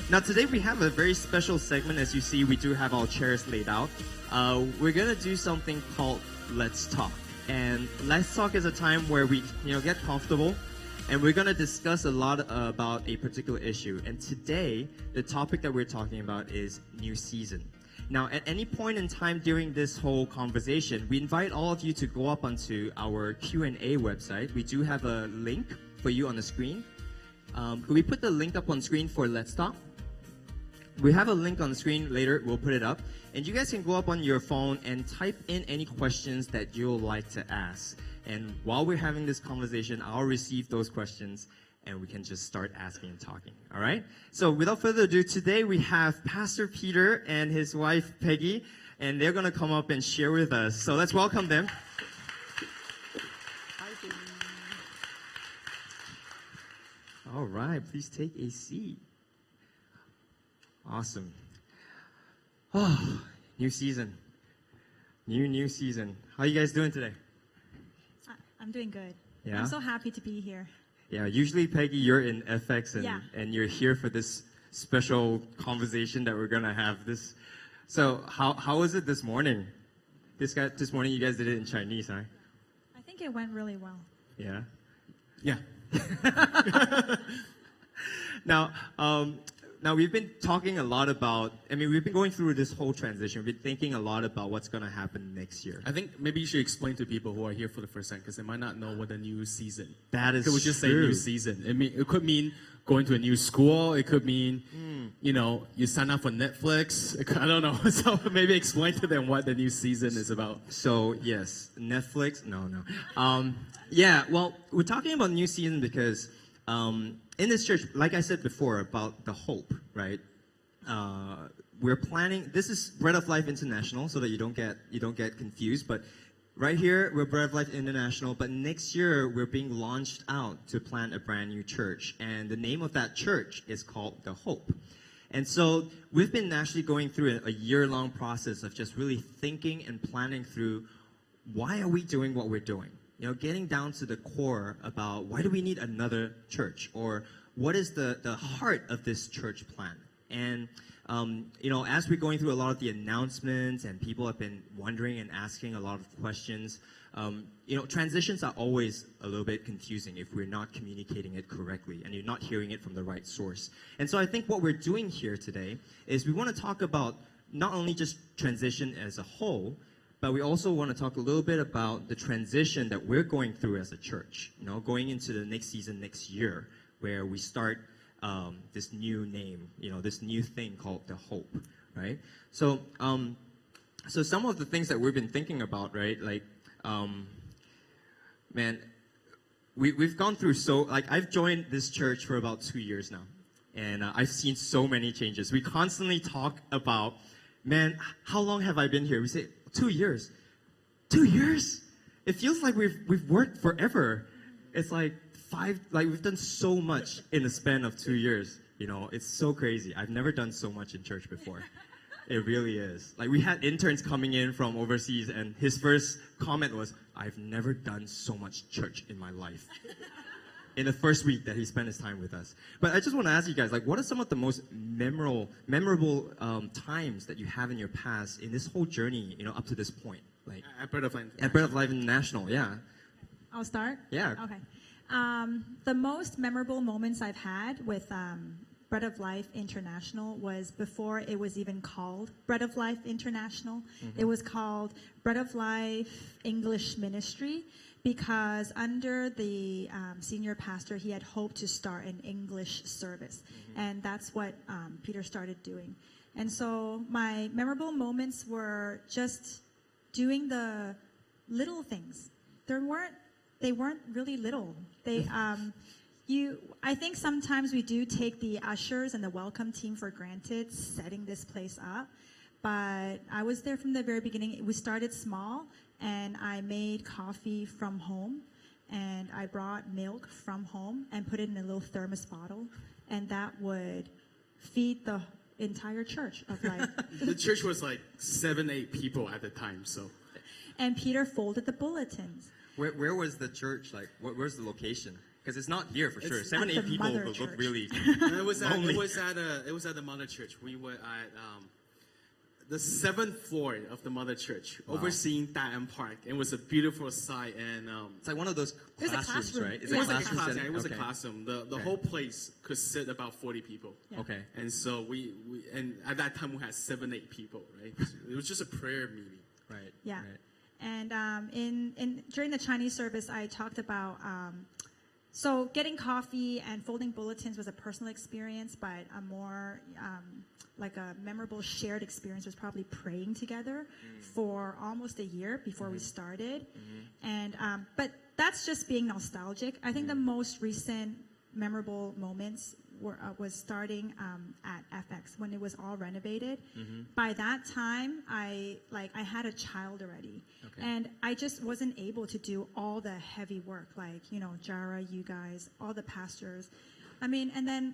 Now today we have a very special segment. As you see, we do have our chairs laid out. We're gonna do something called Let's Talk. And Let's Talk is a time where we, get comfortable, and we're gonna discuss a lot about a particular issue. And today, the topic that we're talking about is new season. Now, at any point in time during this whole conversation, we invite all of you to go up onto our Q&A website. We do have a link for you on the screen. Could we put the link up on screen for Let's Talk? We have a link on the screen later. We'll put it up. And you guys can go up on your phone and type in any questions that you'll like to ask. And while we're having this conversation, I'll receive those questions and we can just start asking and talking. All right? So without further ado, today we have Pastor Peter and his wife, Peggy, and they're going to come up and share with us. So let's welcome them. Hi, Peggy. All right. Please take a seat. Awesome. Oh, new season. New season. How are you guys doing today? I'm doing good. Yeah? I'm so happy to be here. Yeah, usually, Peggy, you're in FX and you're here for this special conversation that we're going to have. So how was it this morning? This morning you guys did it in Chinese, huh? I think it went really well. Yeah? Yeah. Now we've been talking a lot about, we've been going through this whole transition. We've been thinking a lot about what's going to happen next year. I think maybe you should explain to people who are here for the first time because they might not know what a new season. That is true. Could we just say new season? It could mean going to a new school. It could mean, you sign up for Netflix. I don't know. So maybe explain to them what the new season is about. So, yes, Netflix. No. Well, we're talking about new season because in this church, like I said before about the hope, right? We're planning. This is Bread of Life International, so that you don't get confused. But right here, we're Bread of Life International. But next year, we're being launched out to plant a brand new church, and the name of that church is called The Hope. And so we've been actually going through a year-long process of just really thinking and planning through why are we doing what we're doing. Getting down to the core about why do we need another church, or what is the heart of this church plan. And, as we're going through a lot of the announcements and people have been wondering and asking a lot of questions, transitions are always a little bit confusing if we're not communicating it correctly and you're not hearing it from the right source. And so I think what we're doing here today is we want to talk about not only just transition as a whole, but we also want to talk a little bit about the transition that we're going through as a church, going into the next season, next year, where we start this new name, this new thing called The Hope, right? So some of the things that we've been thinking about, right? Like, we've gone through I've joined this church for about 2 years now, and I've seen so many changes. We constantly talk about, how long have I been here? We say, 2 years. 2 years? It feels like we've worked forever. It's like we've done so much in the span of 2 years. It's so crazy. I've never done so much in church before. It really is. Like, we had interns coming in from overseas, and his first comment was, I've never done so much church in my life. In the first week that he spent his time with us. But I just want to ask you guys, what are some of the most memorable times that you have in your past in this whole journey, up to this point? At Bread of Life. At Bread of Life International, yeah. I'll start? Yeah. Okay. The most memorable moments I've had with Bread of Life International was before it was even called Bread of Life International. Mm-hmm. It was called Bread of Life English Ministry, because under the senior pastor, he had hoped to start an English service. Mm-hmm. And that's what Peter started doing. And so my memorable moments were just doing the little things. They weren't really little. I think sometimes we do take the ushers and the welcome team for granted, setting this place up. But I was there from the very beginning. We started small, and I made coffee from home, and I brought milk from home and put it in a little thermos bottle, and that would feed the entire church of life. The church was like 7, 8 people at the time, so. And Peter folded the bulletins. Where was the church? Where's the location? Because it's not here for sure. It's 7, at 8 the people mother will look church. really it was at lonely. the mother church. We were at the 7th floor of the mother church, overseeing Diane Park. It was a beautiful sight, and It's like one of those It's a classrooms, classroom. right? Is Yeah. it was like a classroom classroom. setting? It was Okay. a classroom. The Okay. whole place could sit about 40 people. Yeah. Okay. And so we and at that time we had 7, 8 people, right? It was just a prayer meeting. Right. Yeah. Right. And during the Chinese service, I talked about so getting coffee and folding bulletins was a personal experience, but a more like a memorable shared experience was probably praying together for almost a year before we started. And but that's just being nostalgic. I think the most recent memorable moments was starting at FX when it was all renovated. By that time, I had a child already, Okay. and I just wasn't able to do all the heavy work, like Jara, you guys, all the pastors. I mean, and then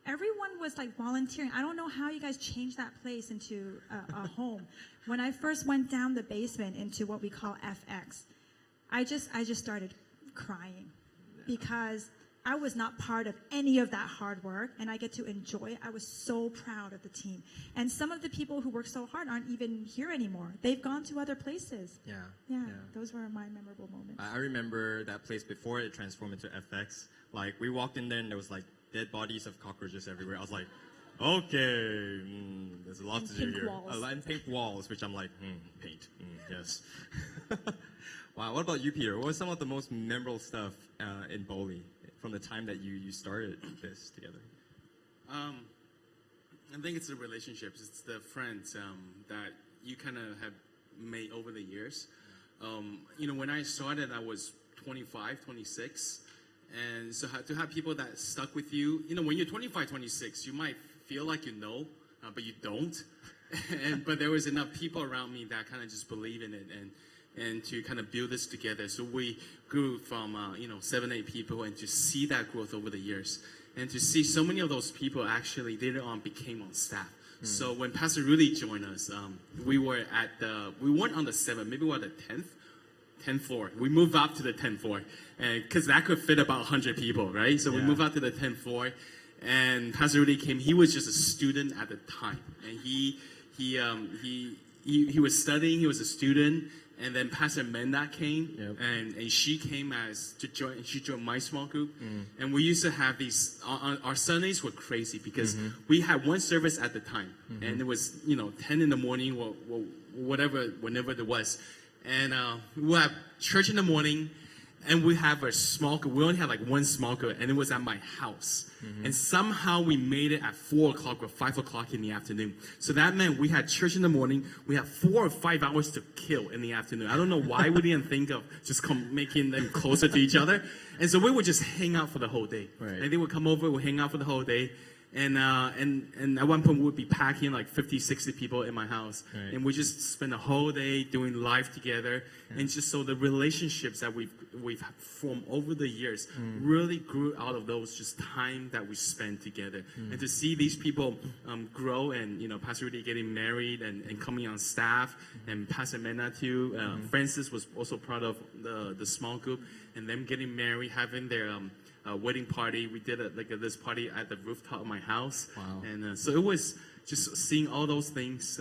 everyone was like volunteering. I don't know how you guys changed that place into a home. When I first went down the basement into what we call FX, I just started crying because I was not part of any of that hard work, and I get to enjoy it. I was so proud of the team. And some of the people who worked so hard aren't even here anymore. They've gone to other places. Yeah. Yeah, those were my memorable moments. I remember that place before it transformed into FX. Like, we walked in there and there was like dead bodies of cockroaches everywhere. I was like, okay, there's a lot And to do pink here. walls. And pink walls, which I'm like, paint, yes. Wow, what about you, Peter? What was some of the most memorable stuff in Boli from the time that you started this together? I think it's the relationships, it's the friends that you kind of have made over the years. When I started, I was 25, 26. And so to have people that stuck with you, when you're 25, 26, you might feel like you know, but you don't. But there was enough people around me that kind of just believe in it and to kind of build this together. So we grew from 7, 8 people, and to see that growth over the years, and to see so many of those people actually later on became on staff. So when Pastor Rudy joined us, we weren't on the 7th, maybe we were at the 10th floor. We moved up to the 10th floor, because that could fit about 100 people, right? So we Yeah. moved up to the 10th floor, and Pastor Rudy came. He was just a student at the time, and he was studying. He was a student, and then Pastor Menda came, Yep. and she came to join. She joined my small group, and we used to have these. Our Sundays were crazy because we had one service at the time, and it was 10 in the morning, or whenever it was, and we have church in the morning. And we have a small group. We only had like one small group, and it was at my house. And somehow we made it at 4 o'clock or 5 o'clock in the afternoon. So that meant we had church in the morning. We had 4 or 5 hours to kill in the afternoon. I don't know why we didn't think of just making them closer to each other. And so we would just hang out for the whole day. Right. And they would come over, we'd hang out for the whole day. And at one point we would be packing like 50, 60 people in my house. Right. And we just spend the whole day doing life together. And just so the relationships that we've formed over the years really grew out of those just time that we spent together. And to see these people grow, and Pastor Rudy getting married and coming on staff, and Pastor Mena too. Francis was also part of the small group, and them getting married, having their wedding party. We did this party at the rooftop of my house. Wow. And so it was just seeing all those things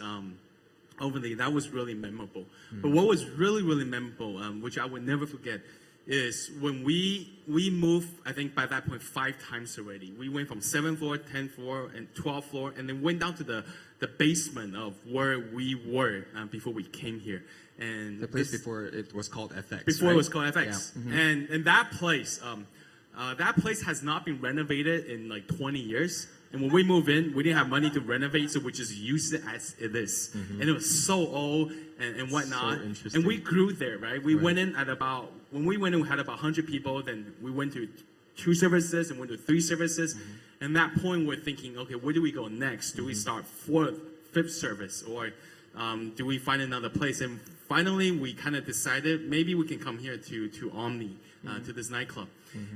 over there. That was really memorable. But what was really, really memorable, which I would never forget, is when we moved, I think by that point, 5 times already. We went from 7th floor, 10th floor, and 12th floor, and then went down to the basement of where we were before we came here. And The place before it was called FX. before right? it was called FX. Yeah. And that place has not been renovated in like 20 years. And when we moved in, we didn't have money to renovate, so we just used it as it is. And it was so old and whatnot. So interesting. And we grew there, right? We went in when we went in, we had about 100 people. Then we went to 2 services and went to 3 services. And at that point, we're thinking, okay, where do we go next? Do we start 4th, 5th service? Or do we find another place? And finally, we kind of decided maybe we can come here to Omni, to this nightclub.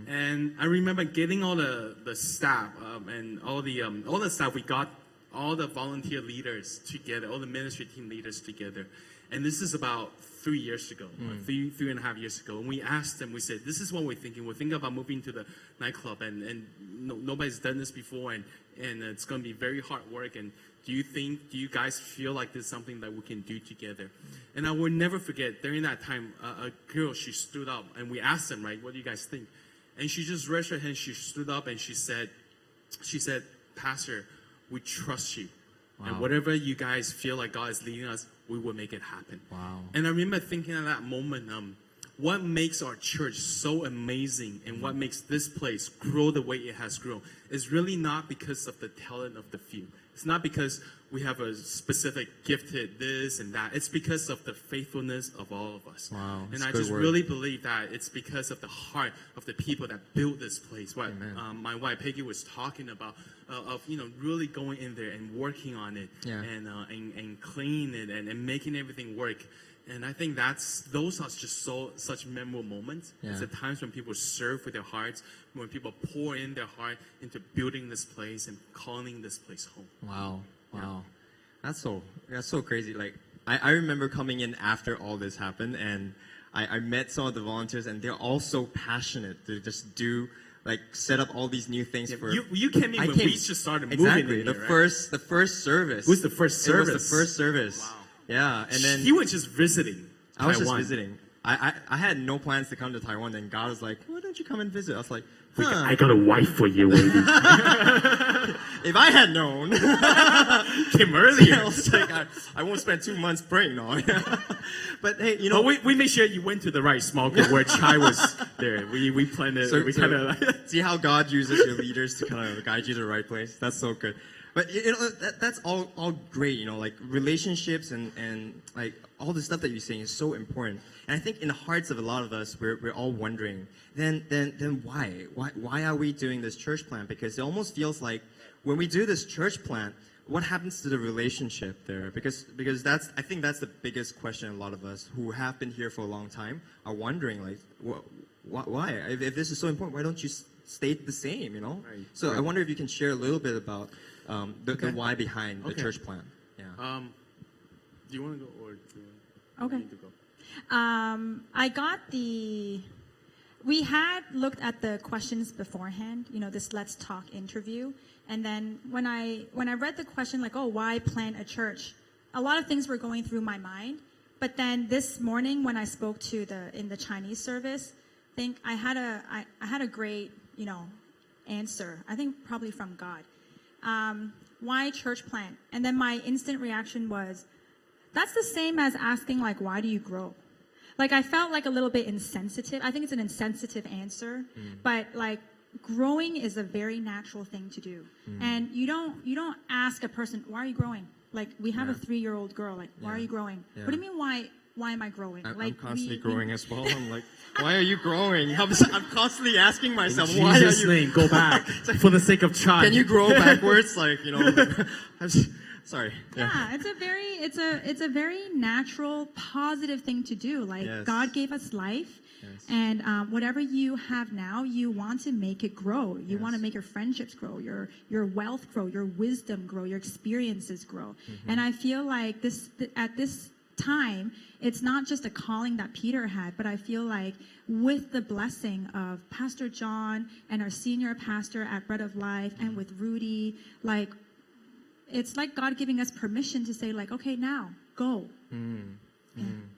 And I remember getting all the staff and all the staff we got all the volunteer leaders together, all the ministry team leaders together. And this is about 3 years ago, 3.5 years ago. And we asked them, we said, this is what we're thinking. We're thinking about moving to the nightclub, and nobody's done this before, and it's going to be very hard work. And do you guys feel like this is something that we can do together? And I will never forget, during that time, a girl, she stood up, and we asked them, right, what do you guys think? And she just raised her hand, she stood up, and she said, Pastor, we trust you. Wow. And whatever you guys feel like God is leading us, we will make it happen. Wow. And I remember thinking at that moment, what makes our church so amazing and what makes this place grow the way it has grown is really not because of the talent of the few. It's not because we have a specific gifted this and that. It's because of the faithfulness of all of us. Wow, and that's I a good just word. really believe that it's because of the heart of the people that built this place. What Amen. my wife Peggy was talking about, of really going in there and working on it, Yeah. and cleaning it and making everything work. And I think those are just such memorable moments. Yeah. It's the times when people serve with their hearts, when people pour in their heart into building this place and calling this place home. Wow. That's so crazy. Like, I remember coming in after all this happened, and I met some of the volunteers, and they're all so passionate to just set up all these new things for. You came in when we just started moving exactly in the here, right? the first service. It was the first service. It was the first service. Wow. Yeah, and then You were just visiting I was just Taiwan. visiting. I had no plans to come to Taiwan, and God was like, "Why don't you come and visit?" I was like, "Huh." I got a wife for you, lady. If I had known, Came earlier. I was like, I won't spend 2 months praying, no. But hey, you know, But we made sure you went to the right small group where Chai was there. We planned it. So- we so- kind of see how God uses your leaders to kind of guide you to the right place. That's so good. But you know, that's all great. You know, like relationships and like all the stuff that you're saying is so important. And I think in the hearts of a lot of us, we're all wondering, then why are we doing this church plant? Because it almost feels like when we do this church plant, what happens to the relationship there? Because I think that's the biggest question a lot of us who have been here for a long time are wondering, like, why? If this is so important, why don't you stay the same? You know. Right. So Right. I wonder if you can share a little bit about the Okay. why behind the Okay. church plant. Yeah. Do you want to go or do you Okay. need to go? We had looked at the questions beforehand, this Let's Talk interview. And then when I read the question, like, oh, why plant a church? A lot of things were going through my mind. But then this morning when I spoke in the Chinese service, I had a great, answer. I think probably from God. Why church plant? And then my instant reaction was, that's the same as asking, like, why do you grow? Like, I felt like a little bit insensitive. I think it's an insensitive answer, but like, growing is a very natural thing to do. And you don't ask a person, why are you growing? Like, we have a 3-year-old girl. Like, why are you growing? Yeah. What do you mean, why am I growing? I'm Like, constantly we- growing as well. I'm like, why are you growing? I'm constantly asking myself, why are Jesus' you? name, go back for the sake of Chai. Can you grow backwards? Like, sorry. Yeah, it's a very natural, positive thing to do. Like, Yes. God gave us life, Yes. and whatever you have now, you want to make it grow. You want to Yes. make your friendships grow, your wealth grow, your wisdom grow, your experiences grow. Mm-hmm. And I feel like at this time, it's not just a calling that Peter had, but I feel like with the blessing of Pastor John and our senior pastor at Bread of Life, and with Rudy, like, it's like God giving us permission to say, like, okay, now go.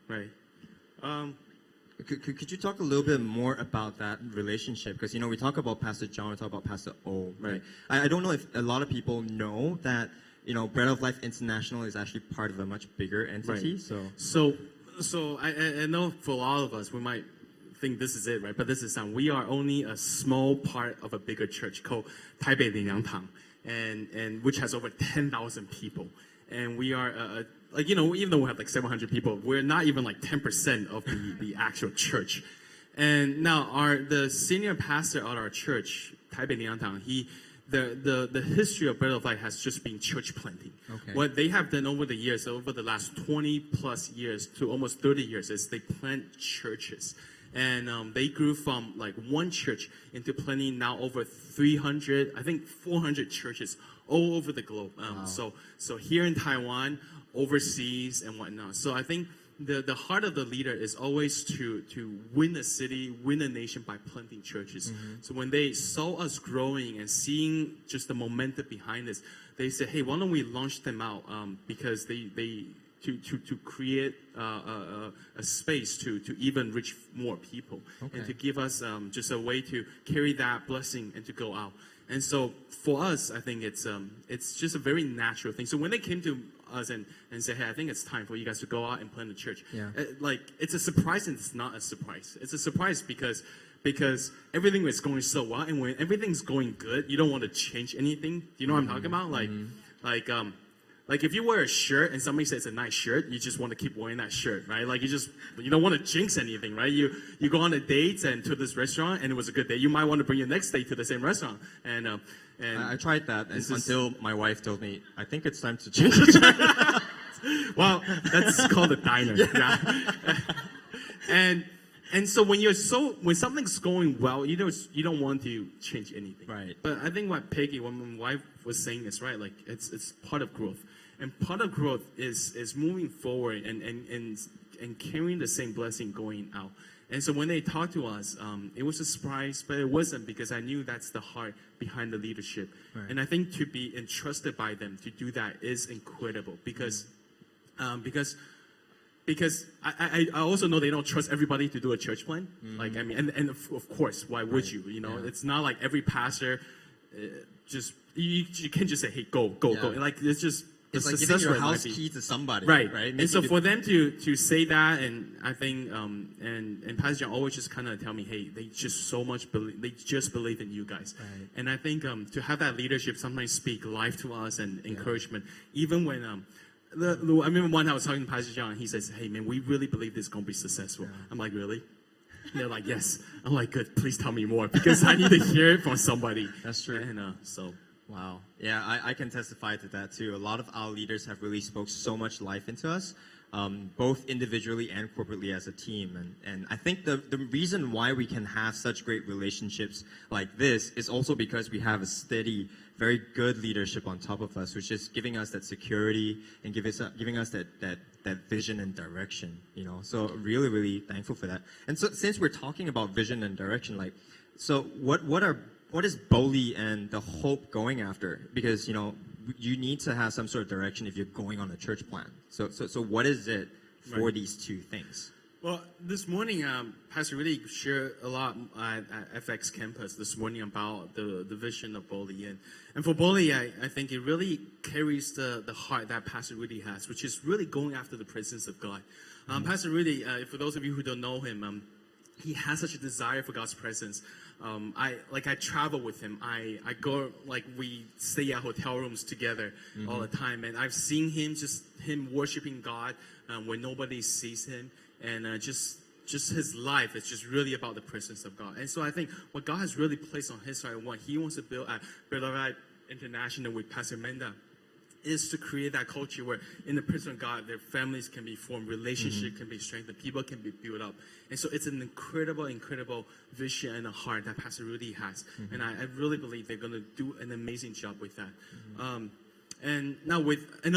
Right. Could you talk a little bit more about that relationship? Because, we talk about Pastor John, we talk about Pastor O, right? I don't know if a lot of people know that, Bread of Life International is actually part of a much bigger entity. Right. So So I know for a lot of us, we might think this is it, right? But this is not. We are only a small part of a bigger church called Taipei Lingyangtang, and which has over 10,000 people. And we are, even though we have like 700 people, we're not even like 10% of the actual church. And now the senior pastor at our church, Taipei Lingyangtang, the history of Bread of Life has just been church planting. Okay. What they have done over the years, over the last 20 plus years to almost 30 years, is they plant churches. And they grew from like one church into planting now over 300, I think 400 churches all over the globe. So here in Taiwan, overseas and whatnot. So I think the heart of the leader is always to win a city, win a nation by planting churches. So when they saw us growing and seeing just the momentum behind this, they said, hey, why don't we launch them out? Because to create a space to even reach more people, and to give us just a way to carry that blessing and to go out. And so for us, I think it's just a very natural thing. So when they came to us and said, hey, I think it's time for you guys to go out and plant a church. Like, it's a surprise and it's not a surprise. It's a surprise because everything is going so well, and when everything's going good, you don't want to change anything. You know what I'm talking about? Like if you wear a shirt and somebody says it's a nice shirt, you just want to keep wearing that shirt, right? Like you don't want to jinx anything, right? You go on a date and to this restaurant and it was a good day. You might want to bring your next date to the same restaurant. And I tried that until my wife told me, I think it's time to change it. Well, that's called a diner. And so when something's going well, you don't want to change anything. Right. But I think what Peggy, when my wife was saying is right. Like it's part of growth, and part of growth is moving forward and carrying the same blessing going out. And so when they talked to us, it was a surprise, but it wasn't, because I knew that's the heart behind the leadership. Right. And I think to be entrusted by them to do that is incredible, because I also know they don't trust everybody to do a church plan. Like, I mean, and of course, why would you? You know, it's not like every pastor you can't just say, hey, go. Like, it's just, it's like giving your house key to somebody. Right. And so for them to say that, and I think, and Pastor John always just kind of tell me, hey, they just believe in you guys. Right. And I think to have that leadership sometimes speak life to us and encouragement, even when, I remember one I was talking to Pastor John, and he says, hey, man, we really believe this is going to be successful. Yeah. I'm like, really? And they're like, yes. I'm like, good, please tell me more, because I need to hear it from somebody. That's true. And Wow. Yeah, I can testify to that too. A lot of our leaders have really spoke so much life into us, both individually and corporately as a team. And I think the reason why we can have such great relationships like this is also because we have a steady, very good leadership on top of us, which is giving us that security and giving us that vision and direction, you know. So really, really thankful for that. And so since we're talking about vision and direction, like, so what is Boli and the Hope going after? Because, you know, you need to have some sort of direction if you're going on a church plan. So what is it for these two things? Well, this morning, Pastor really shared a lot at FX campus this morning about the vision of Boli. And for Boli, I think it really carries the heart that Pastor really has, which is really going after the presence of God. Pastor really, for those of you who don't know him, he has such a desire for God's presence. I travel with him. I go, like, we stay at hotel rooms together all the time, and I've seen him worshiping God when nobody sees him, and just his life is just really about the presence of God. And so I think what God has really placed on his heart, and what he wants to build at Bread of Life International with Pastor Menda, is to create that culture where in the presence of God, their families can be formed, relationships can be strengthened, people can be built up. And so it's an incredible, incredible vision and a heart that Pastor Rudy has. And I really believe they're going to do an amazing job with that. And now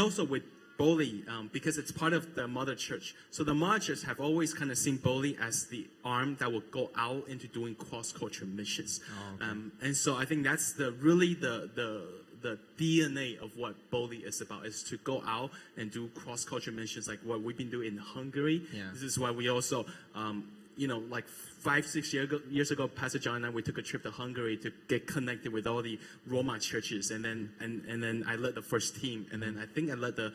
also with Boli, because it's part of the mother church. So the mother church have always kind of seen Boli as the arm that will go out into doing cross-cultural missions. And so I think that's really the DNA of what Boli is about, is to go out and do cross-cultural missions like what we've been doing in Hungary. Yeah. This is why we also, like 5-6 years ago, Pastor John and I, we took a trip to Hungary to get connected with all the Roma churches, and then I led the first team, and then I think I led the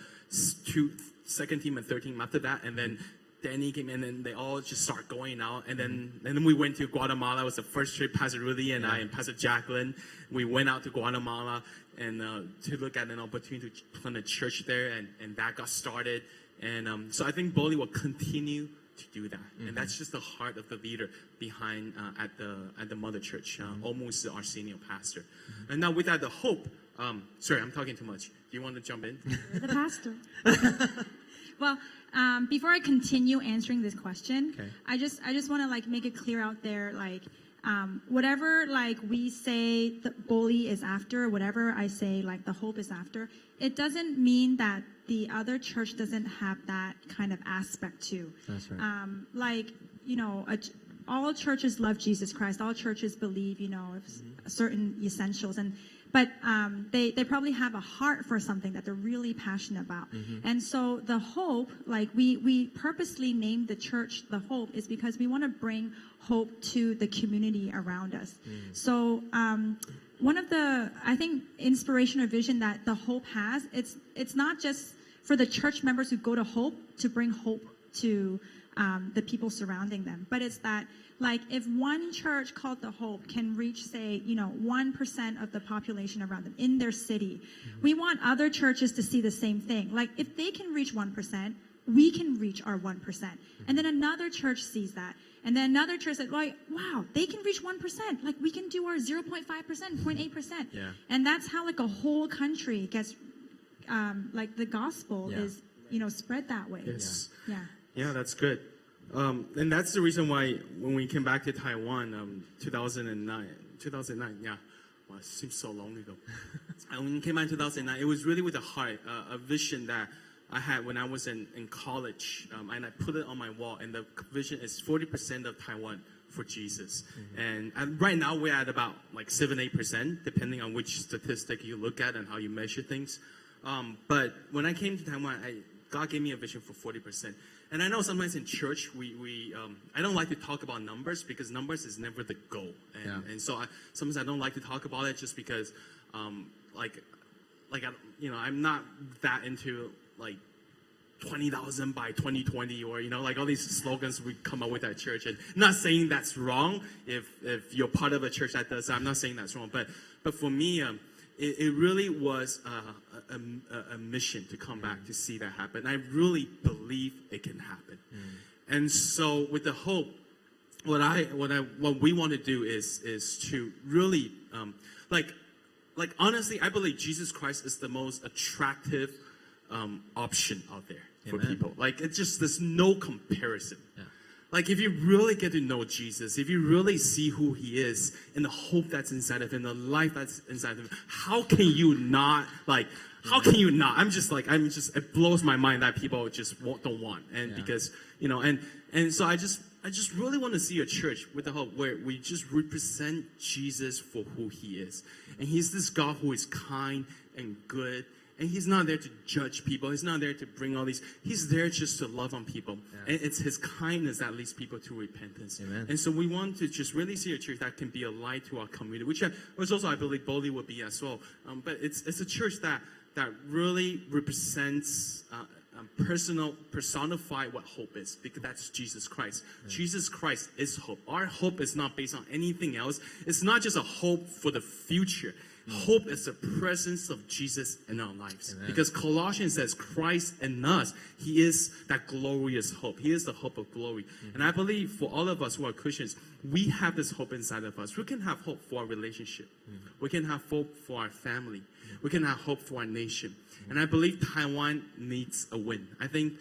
second team and third team after that, and then Danny came in, and they all just start going out. And then we went to Guatemala. It was the first trip, Pastor Rudy and I and Pastor Jacqueline. We went out to Guatemala and to look at an opportunity to plant a church there, and that got started. And so I think Boli will continue to do that. And that's just the heart of the leader behind at the mother church. Almost our senior pastor. And now with that, the Hope. Sorry, I'm talking too much. Do you want to jump in? You're the pastor. Well, before I continue answering this question, Okay. I just want to like make it clear out there, like whatever like we say the bully is after, whatever I say like the hope is after, it doesn't mean that the other church doesn't have that kind of aspect too. That's right. Like all churches love Jesus Christ. All churches believe certain essentials but they probably have a heart for something that they're really passionate about. And so the hope, like we purposely named the church the Hope, is because we want to bring hope to the community around us. So one of the, I think, inspiration or vision that the Hope has, it's not just for the church members who go to Hope to bring hope to the people surrounding them, but it's that, like, if one church called the Hope can reach, say, 1% of the population around them in their city, we want other churches to see the same thing. Like, if they can reach 1%, we can reach our 1%. And then another church sees that. And then another church said, like, wow, they can reach 1%. Like, we can do our 0.5%, 0.8%. Yeah. And that's how, like, a whole country gets, like, the gospel is, spread that way. Yes. Yeah. Yeah, that's good. And that's the reason why when we came back to Taiwan, 2009, yeah, well, it seems so long ago. And when we came back in 2009, it was really with a heart, a vision that I had when I was in college, and I put it on my wall, and the vision is 40% of Taiwan for Jesus. And right now we're at about like 7-8%, depending on which statistic you look at and how you measure things. But when I came to Taiwan, God gave me a vision for 40%. And I know sometimes in church, I don't like to talk about numbers because numbers is never the goal. And so sometimes I don't like to talk about it just because, I'm not that into like 20,000 by 2020 or, like all these slogans we come up with at church. And not saying that's wrong. If you're part of a church that does that, I'm not saying that's wrong. But for me, it really was a mission to come back to see that happen. I really believe it can happen. And so with the Hope, what we want to do is to really like honestly, I believe Jesus Christ is the most attractive option out there for people. Like, it's just, there's no comparison. Yeah. Like, if you really get to know Jesus, if you really see who he is and the hope that's inside of him, the life that's inside of him, how can you not, it blows my mind that people just don't want. And because, and so I just really want to see a church with the Hope where we just represent Jesus for who he is. And he's this God who is kind and good. And he's not there to judge people. He's not there to bring all these. He's there just to love on people. Yeah. And it's his kindness that leads people to repentance. Amen. And so we want to just really see a church that can be a light to our community, which also I believe Bodhi will be as well. But it's a church that really represents personify what hope is, because that's Jesus Christ. Yeah. Jesus Christ is hope. Our hope is not based on anything else. It's not just a hope for the future. Hope is the presence of Jesus in our lives. Amen. Because Colossians says Christ in us, he is that glorious hope. He is the hope of glory. And I believe for all of us who are Christians, we have this hope inside of us. We can have hope for our relationship. We can have hope for our family. We can have hope for our nation. And I believe Taiwan needs a win. I think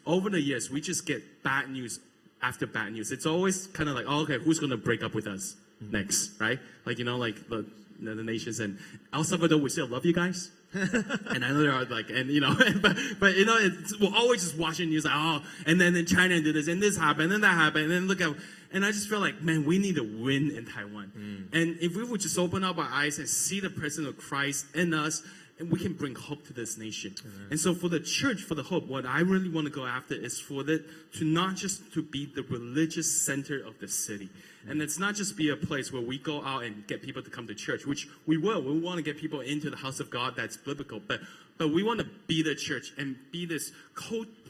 over the years, we just get bad news after bad news. It's always kind of like, oh, okay, who's going to break up with us next, right? Like, the nations. And El Salvador, we still love you guys. And I know there are but we're always just watching news like, oh, and then in China did this, and this happened, and that happened, and then and I just feel like, man, we need a win in Taiwan. And if we would just open up our eyes and see the presence of Christ in us, and we can bring hope to this nation. And so for the church, for the Hope, what I really want to go after is for it to not just to be the religious center of the city. And it's not just be a place where we go out and get people to come to church, which we will. We want to get people into the house of God that's biblical. But we want to be the church and be this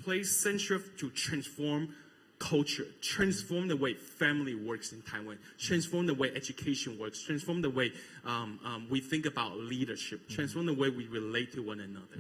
place center to transform culture, transform the way family works in Taiwan, transform the way education works, transform the way we think about leadership, transform the way we relate to one another.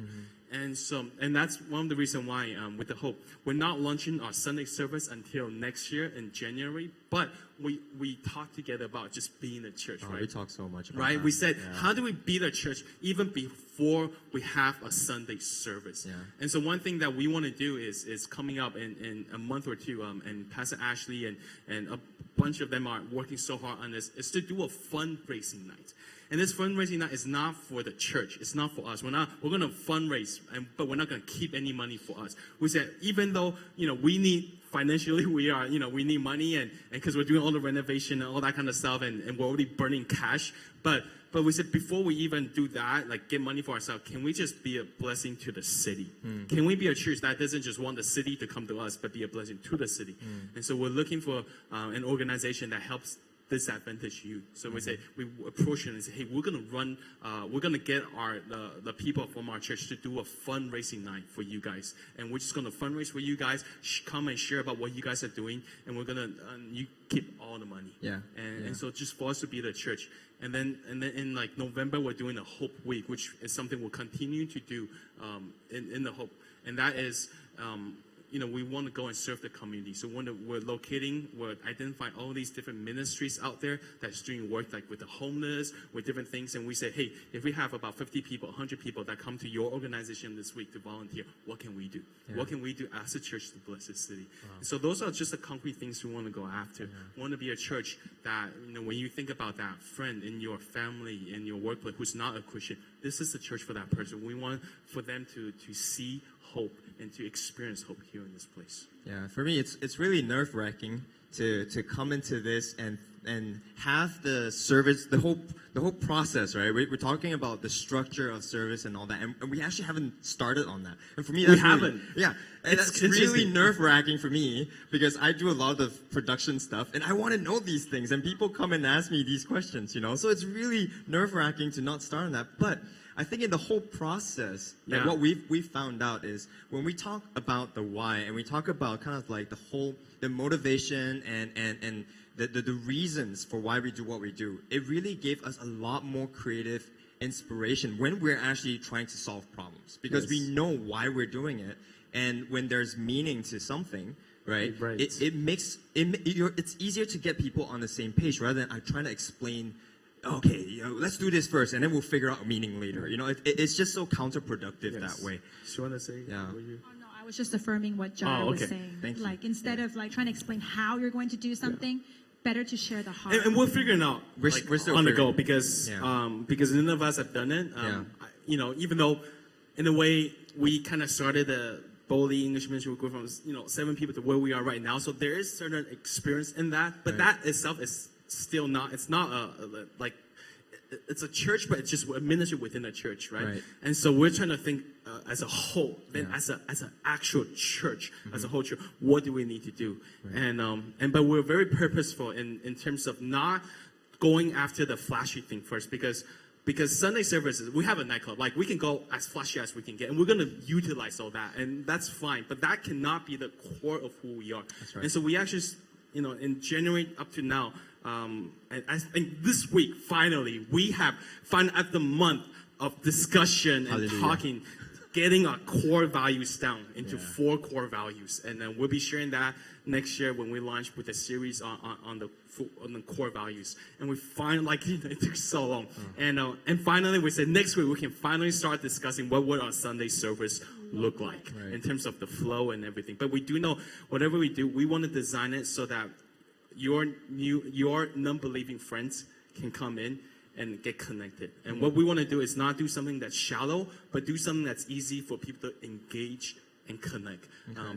And that's one of the reasons why, with the Hope, we're not launching our Sunday service until next year in January. But we talked together about just being a church, right? We talk so much about right? that. We said, how do we be the church even before we have a Sunday service? Yeah. And so one thing that we want to do is coming up in a month or two, and Pastor Ashley and a bunch of them are working so hard on this, is to do a fundraising night. And this fundraising night is not for the church. It's not for us. We're going to fundraise, but we're not going to keep any money for us. We said, even though, we need financially, we need money, and because we're doing all the renovation and all that kind of stuff, and we're already burning cash. But we said, before we even do that, like get money for ourselves, can we just be a blessing to the city? Can we be a church that doesn't just want the city to come to us, but be a blessing to the city? And so we're looking for an organization that helps disadvantaged youth. So we say, we approach it and say, hey, we're going to get the people from our church to do a fundraising night for you guys. And we're just going to fundraise for you guys, come and share about what you guys are doing. And we're going to, you keep all the money. And so just for us to be the church. And then in like November, we're doing a Hope Week, which is something we'll continue to do in the Hope. And that is, we want to go and serve the community. So we're identifying all these different ministries out there that's doing work like with the homeless, with different things. And we say, hey, if we have about 50 people, 100 people that come to your organization this week to volunteer, what can we do? What can we do as a church to bless the city? So those are just the concrete things we want to go after. We want to be a church that, when you think about that friend in your family, in your workplace who's not a Christian, this is the church for that person. We want for them to see hope and to experience hope here in this place. Yeah, for me, it's really nerve-wracking to come into this and have the service, the whole process, right? We're talking about the structure of service and all that, and we actually haven't started on that. And for me, that's haven't. Yeah, and it's really nerve-wracking for me because I do a lot of production stuff, and I want to know these things, and people come and ask me these questions, So it's really nerve-wracking to not start on that, but I think in the whole process, like what we've found out is when we talk about the why and we talk about kind of like the motivation and the reasons for why we do what we do, it really gave us a lot more creative inspiration when we're actually trying to solve problems because we know why we're doing it, and when there's meaning to something, right? It makes it's easier to get people on the same page rather than trying to explain. Okay, let's do this first, and then we'll figure out meaning later. It's just so counterproductive that way. Do you want to say? Oh no, I was just affirming what Jara was saying. Thank you. Like instead of like trying to explain how you're going to do something, better to share the heart. And we're figuring out we're still on the go because none of us have done it. Even though in a way we kind of started the Bowley English Ministry Group from 7 people to where we are right now. So there is certain experience in that, but that itself is still not. It's not it's a church, but it's just a ministry within a church, right? And so we're trying to think as a whole, then as an actual church, as a whole church, what do we need to do? But we're very purposeful in terms of not going after the flashy thing first, because Sunday services, we have a nightclub. Like, we can go as flashy as we can get, and we're going to utilize all that, and that's fine. But that cannot be the core of who we are. And so we actually, in January up to now, and I think this week, finally, we have at the month of discussion and talking, getting our core values down into 4 core values. And then we'll be sharing that next year when we launch with a series on the core values. And we it took so long. And finally, we said next week we can finally start discussing what would our Sunday service look like in terms of the flow and everything. But we do know whatever we do, we want to design it so that your non-believing friends can come in and get connected. And what we want to do is not do something that's shallow, but do something that's easy for people to engage and connect.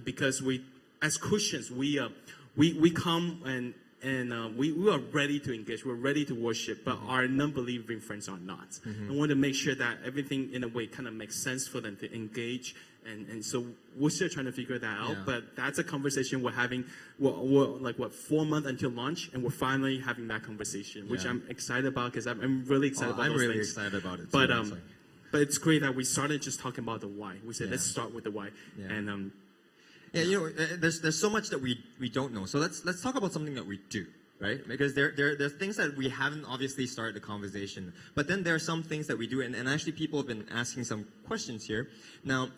Because we, as Christians, we come and we are ready to engage. We're ready to worship, but our non-believing friends are not. And we want to make sure that everything, in a way, kind of makes sense for them to engage. And so we're still trying to figure that out, but that's a conversation we're having. We're 4 months until launch, and we're finally having that conversation, which I'm excited about because I'm really excited about those things. I'm really excited about it too. But it's great that we started just talking about the why. We said, let's start with the why. And there's so much that we don't know. So let's talk about something that we do. right? Because there are things that we haven't obviously started the conversation, but then there are some things that we do, and actually people have been asking some questions here. Now,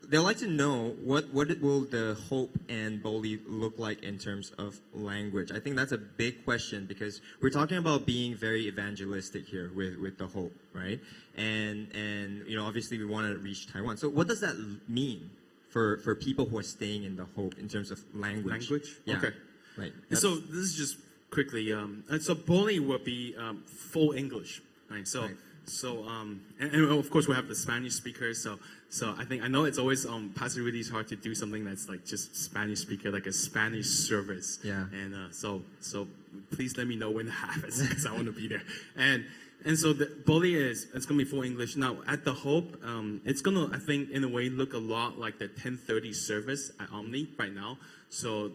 they'd like to know what will the Hope and Boli look like in terms of language. I think that's a big question because we're talking about being very evangelistic here with the Hope, right? And obviously we want to reach Taiwan. So what does that mean for people who are staying in the Hope in terms of language? Language? Yeah. Okay. Right. So this is just quickly. So Boli will be full English, right? So Right. And of course we have the Spanish speakers. So I know it's always Pastor Rudy's hard to do something that's like just Spanish speaker, like a Spanish service. Yeah. And so please let me know when to have it because I want to be there. And so the Boli it's gonna be full English. Now at the Hope, it's gonna I think in a way look a lot like the 10:30 service at Omni right now. So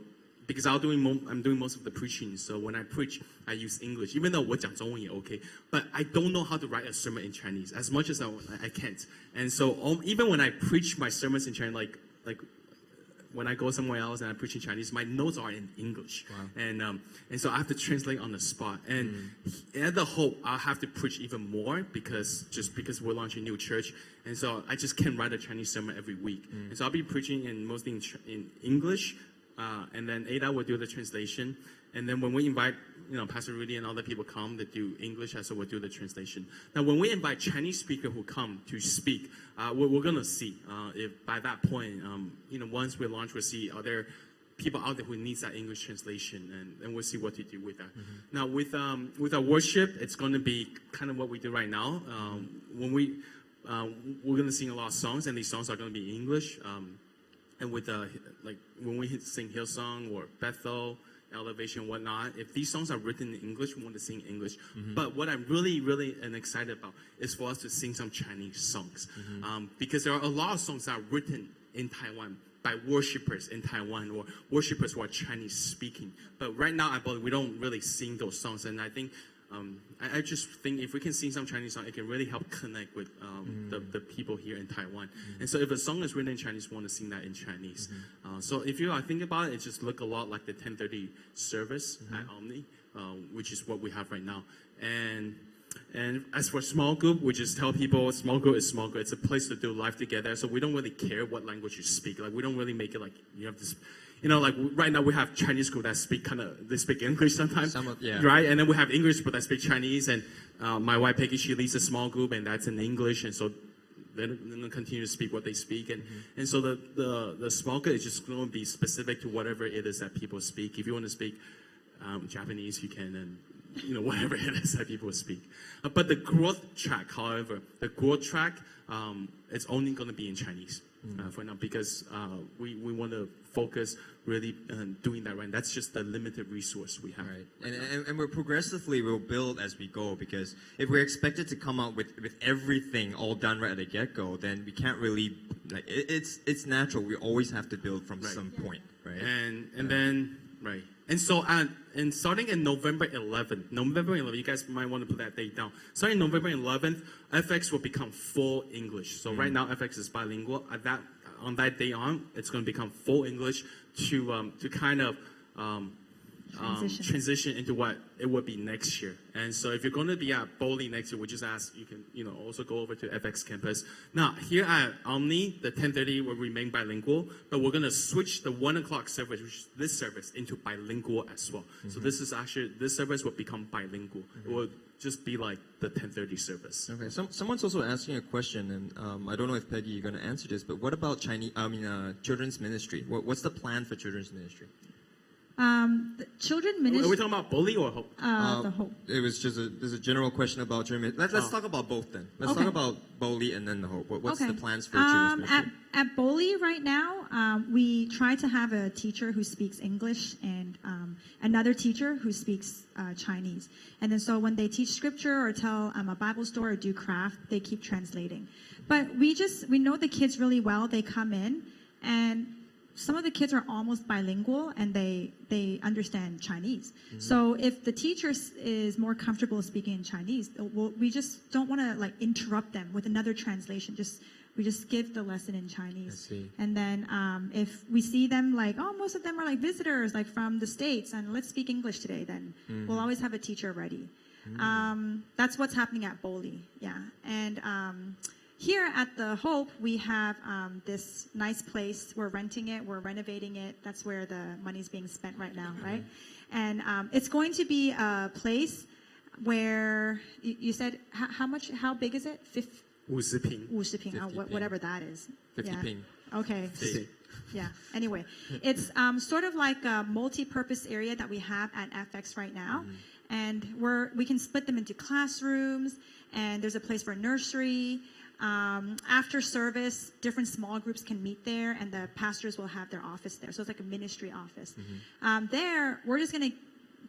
because I'm doing most of the preaching, so when I preach, I use English. Even though 我讲中文也 okay, but I don't know how to write a sermon in Chinese as much as I can't. And so even when I preach my sermons in Chinese, like when I go somewhere else and I preach in Chinese, my notes are in English. Wow. And so I have to translate on the spot. And at the Hope, I'll have to preach even more because we're launching a new church. And so I just can't write a Chinese sermon every week. And so I'll be preaching mostly in English. And then Ada will do the translation. And then when we invite, Pastor Rudy and other people come that do English, so we'll do the translation. Now, when we invite Chinese speakers who come to speak, we're going to see if by that point, once we launch, we'll see are there people out there who needs that English translation, and we'll see what to do with that. Now, with our worship, it's going to be kind of what we do right now. When we're going to sing a lot of songs, and these songs are going to be in English. And with like when we sing Hillsong or Bethel, Elevation, whatnot, if these songs are written in English, we want to sing English. But what I'm really, really excited about is for us to sing some Chinese songs, because there are a lot of songs that are written in Taiwan by worshipers in Taiwan or worshipers who are Chinese speaking. But right now, I believe we don't really sing those songs, and I think. I just think if we can sing some Chinese song, it can really help connect with the people here in Taiwan. And so if a song is written in Chinese, we want to sing that in Chinese. So if you think about it, it just look a lot like the 10:30 service at Omni, which is what we have right now. And as for small group, we just tell people small group is small group. It's a place to do life together. So we don't really care what language you speak. Like we don't really make it like you have this. Like right now we have Chinese group that they speak English sometimes, right? And then we have English people that speak Chinese. And my wife Peggy, she leads a small group, and that's in English. And so they're going to continue to speak what they speak. And so the small group is just going to be specific to whatever it is that people speak. If you want to speak Japanese, you can, and whatever it is that people speak. But the growth track, however, it's only going to be in Chinese. For now, because we want to focus really doing that right. That's just the limited resource we have. Right, and we're progressively we'll build as we go, because if we're expected to come out with everything all done right at the get-go, then we can't really it's natural. We always have to build from some point, right? And then right. And so, and starting in November 11th, you guys might want to put that date down. Starting November 11th, FX will become full English. So right now, FX is bilingual. On that day on, it's going to become full English to kind of transition into what it would be next year. And so if you're going to be at Boli next year, we just ask you can also go over to FX campus. Now here at Omni, the 10:30 will remain bilingual, but we're going to switch the 1 o'clock service, which is this service, into bilingual as well. So this service will become bilingual. It will just be like the 10:30 service. Okay. Someone's also asking a question, and I don't know if Peggy you're going to answer this, but what about children's ministry? What's the plan for children's ministry? The children ministry. Are we talking about Boli or Hope? The Hope. It was just there's a general question about children. Let's talk about both then. Let's talk about Boli and then the Hope. What's the plans for children's ministry? At Boli right now, we try to have a teacher who speaks English and another teacher who speaks Chinese. And then so when they teach scripture or tell a Bible story or do craft, they keep translating. But we know the kids really well. They come in and some of the kids are almost bilingual and they understand Chinese. So if the teacher is more comfortable speaking in Chinese, we just don't want to like interrupt them with another translation. We just give the lesson in Chinese. I see. And then if we see them like, oh, most of them are like visitors, like from the States, and let's speak English today, then we'll always have a teacher ready. That's what's happening at Boli, yeah. And here at the Hope, we have this nice place. We're renting it. We're renovating it. That's where the money's being spent right now, right? And it's going to be a place where you said how big is it? 50平50平, whatever that is. 50 yeah. ping. Okay. Yeah. Anyway, it's sort of like a multi-purpose area that we have at FX right now, and we can split them into classrooms, and there's a place for nursery. After service, different small groups can meet there, and the pastors will have their office there. So it's like a ministry office. There, we're just going to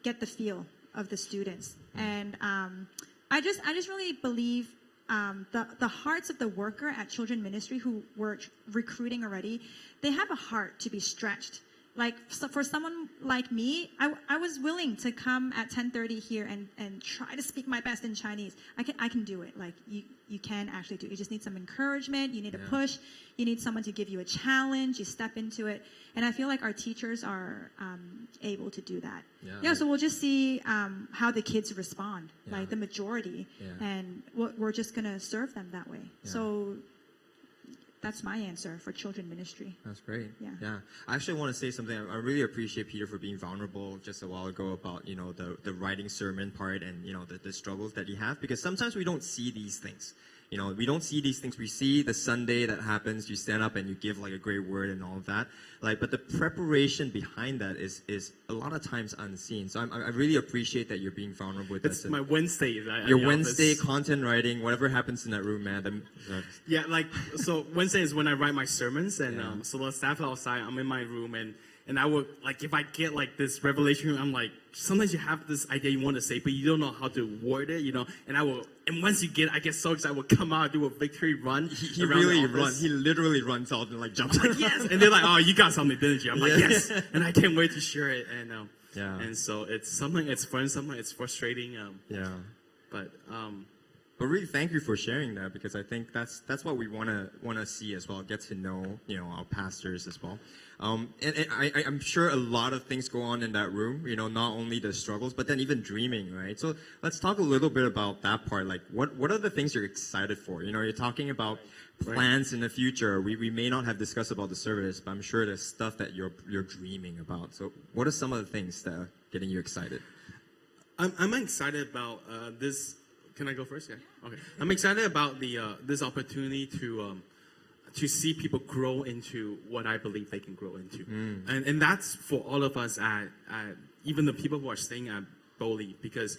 get the feel of the students, and I just really believe. The hearts of the worker at Children Ministry who were recruiting already, they have a heart to be stretched. Like for someone like me, I was willing to come at 10:30 here and try to speak my best in Chinese. I can do it. Like you can actually do it. You just need some encouragement. You need a push. You need someone to give you a challenge. You step into it. And I feel like our teachers are able to do that. Yeah. So we'll just see how the kids respond, like the majority, and we're just gonna serve them that way. So. That's my answer for children ministry. That's great. Yeah. I actually want to say something. I really appreciate Peter for being vulnerable just a while ago about, the writing sermon part and, the struggles that you have, because sometimes we don't see these things. We don't see these things. We see the Sunday that happens, you stand up and you give like a great word and all of that. But the preparation behind that is a lot of times unseen. So I really appreciate that you're being vulnerable with us. It's my Wednesday. Your Wednesday content writing, whatever happens in that room, man. Yeah, so Wednesday is when I write my sermons, and so the staff outside, I'm in my room, and I would, like, if I get, like, this revelation, I'm like, sometimes you have this idea you want to say, but you don't know how to word it, and once you get it, I get so excited, I will come out, do a victory run. He really runs. He literally runs out and, like, jumps. I'm like, yes! And they're like, oh, you got something, didn't you? I'm like, yes! And I can't wait to share it, and so it's something, it's fun, something, it's frustrating, But really, thank you for sharing that, because I think that's what we want to see as well. Get to know our pastors as well. And I'm sure a lot of things go on in that room. Not only the struggles, but then even dreaming, right? So let's talk a little bit about that part. Like, what are the things you're excited for? You're talking about plans in the future. We may not have discussed about the service, but I'm sure there's stuff that you're dreaming about. So what are some of the things that are getting you excited? I'm excited about this. Can I go first? Yeah. Okay. I'm excited about this opportunity to see people grow into what I believe they can grow into, and that's for all of us at even the people who are staying at Boli, because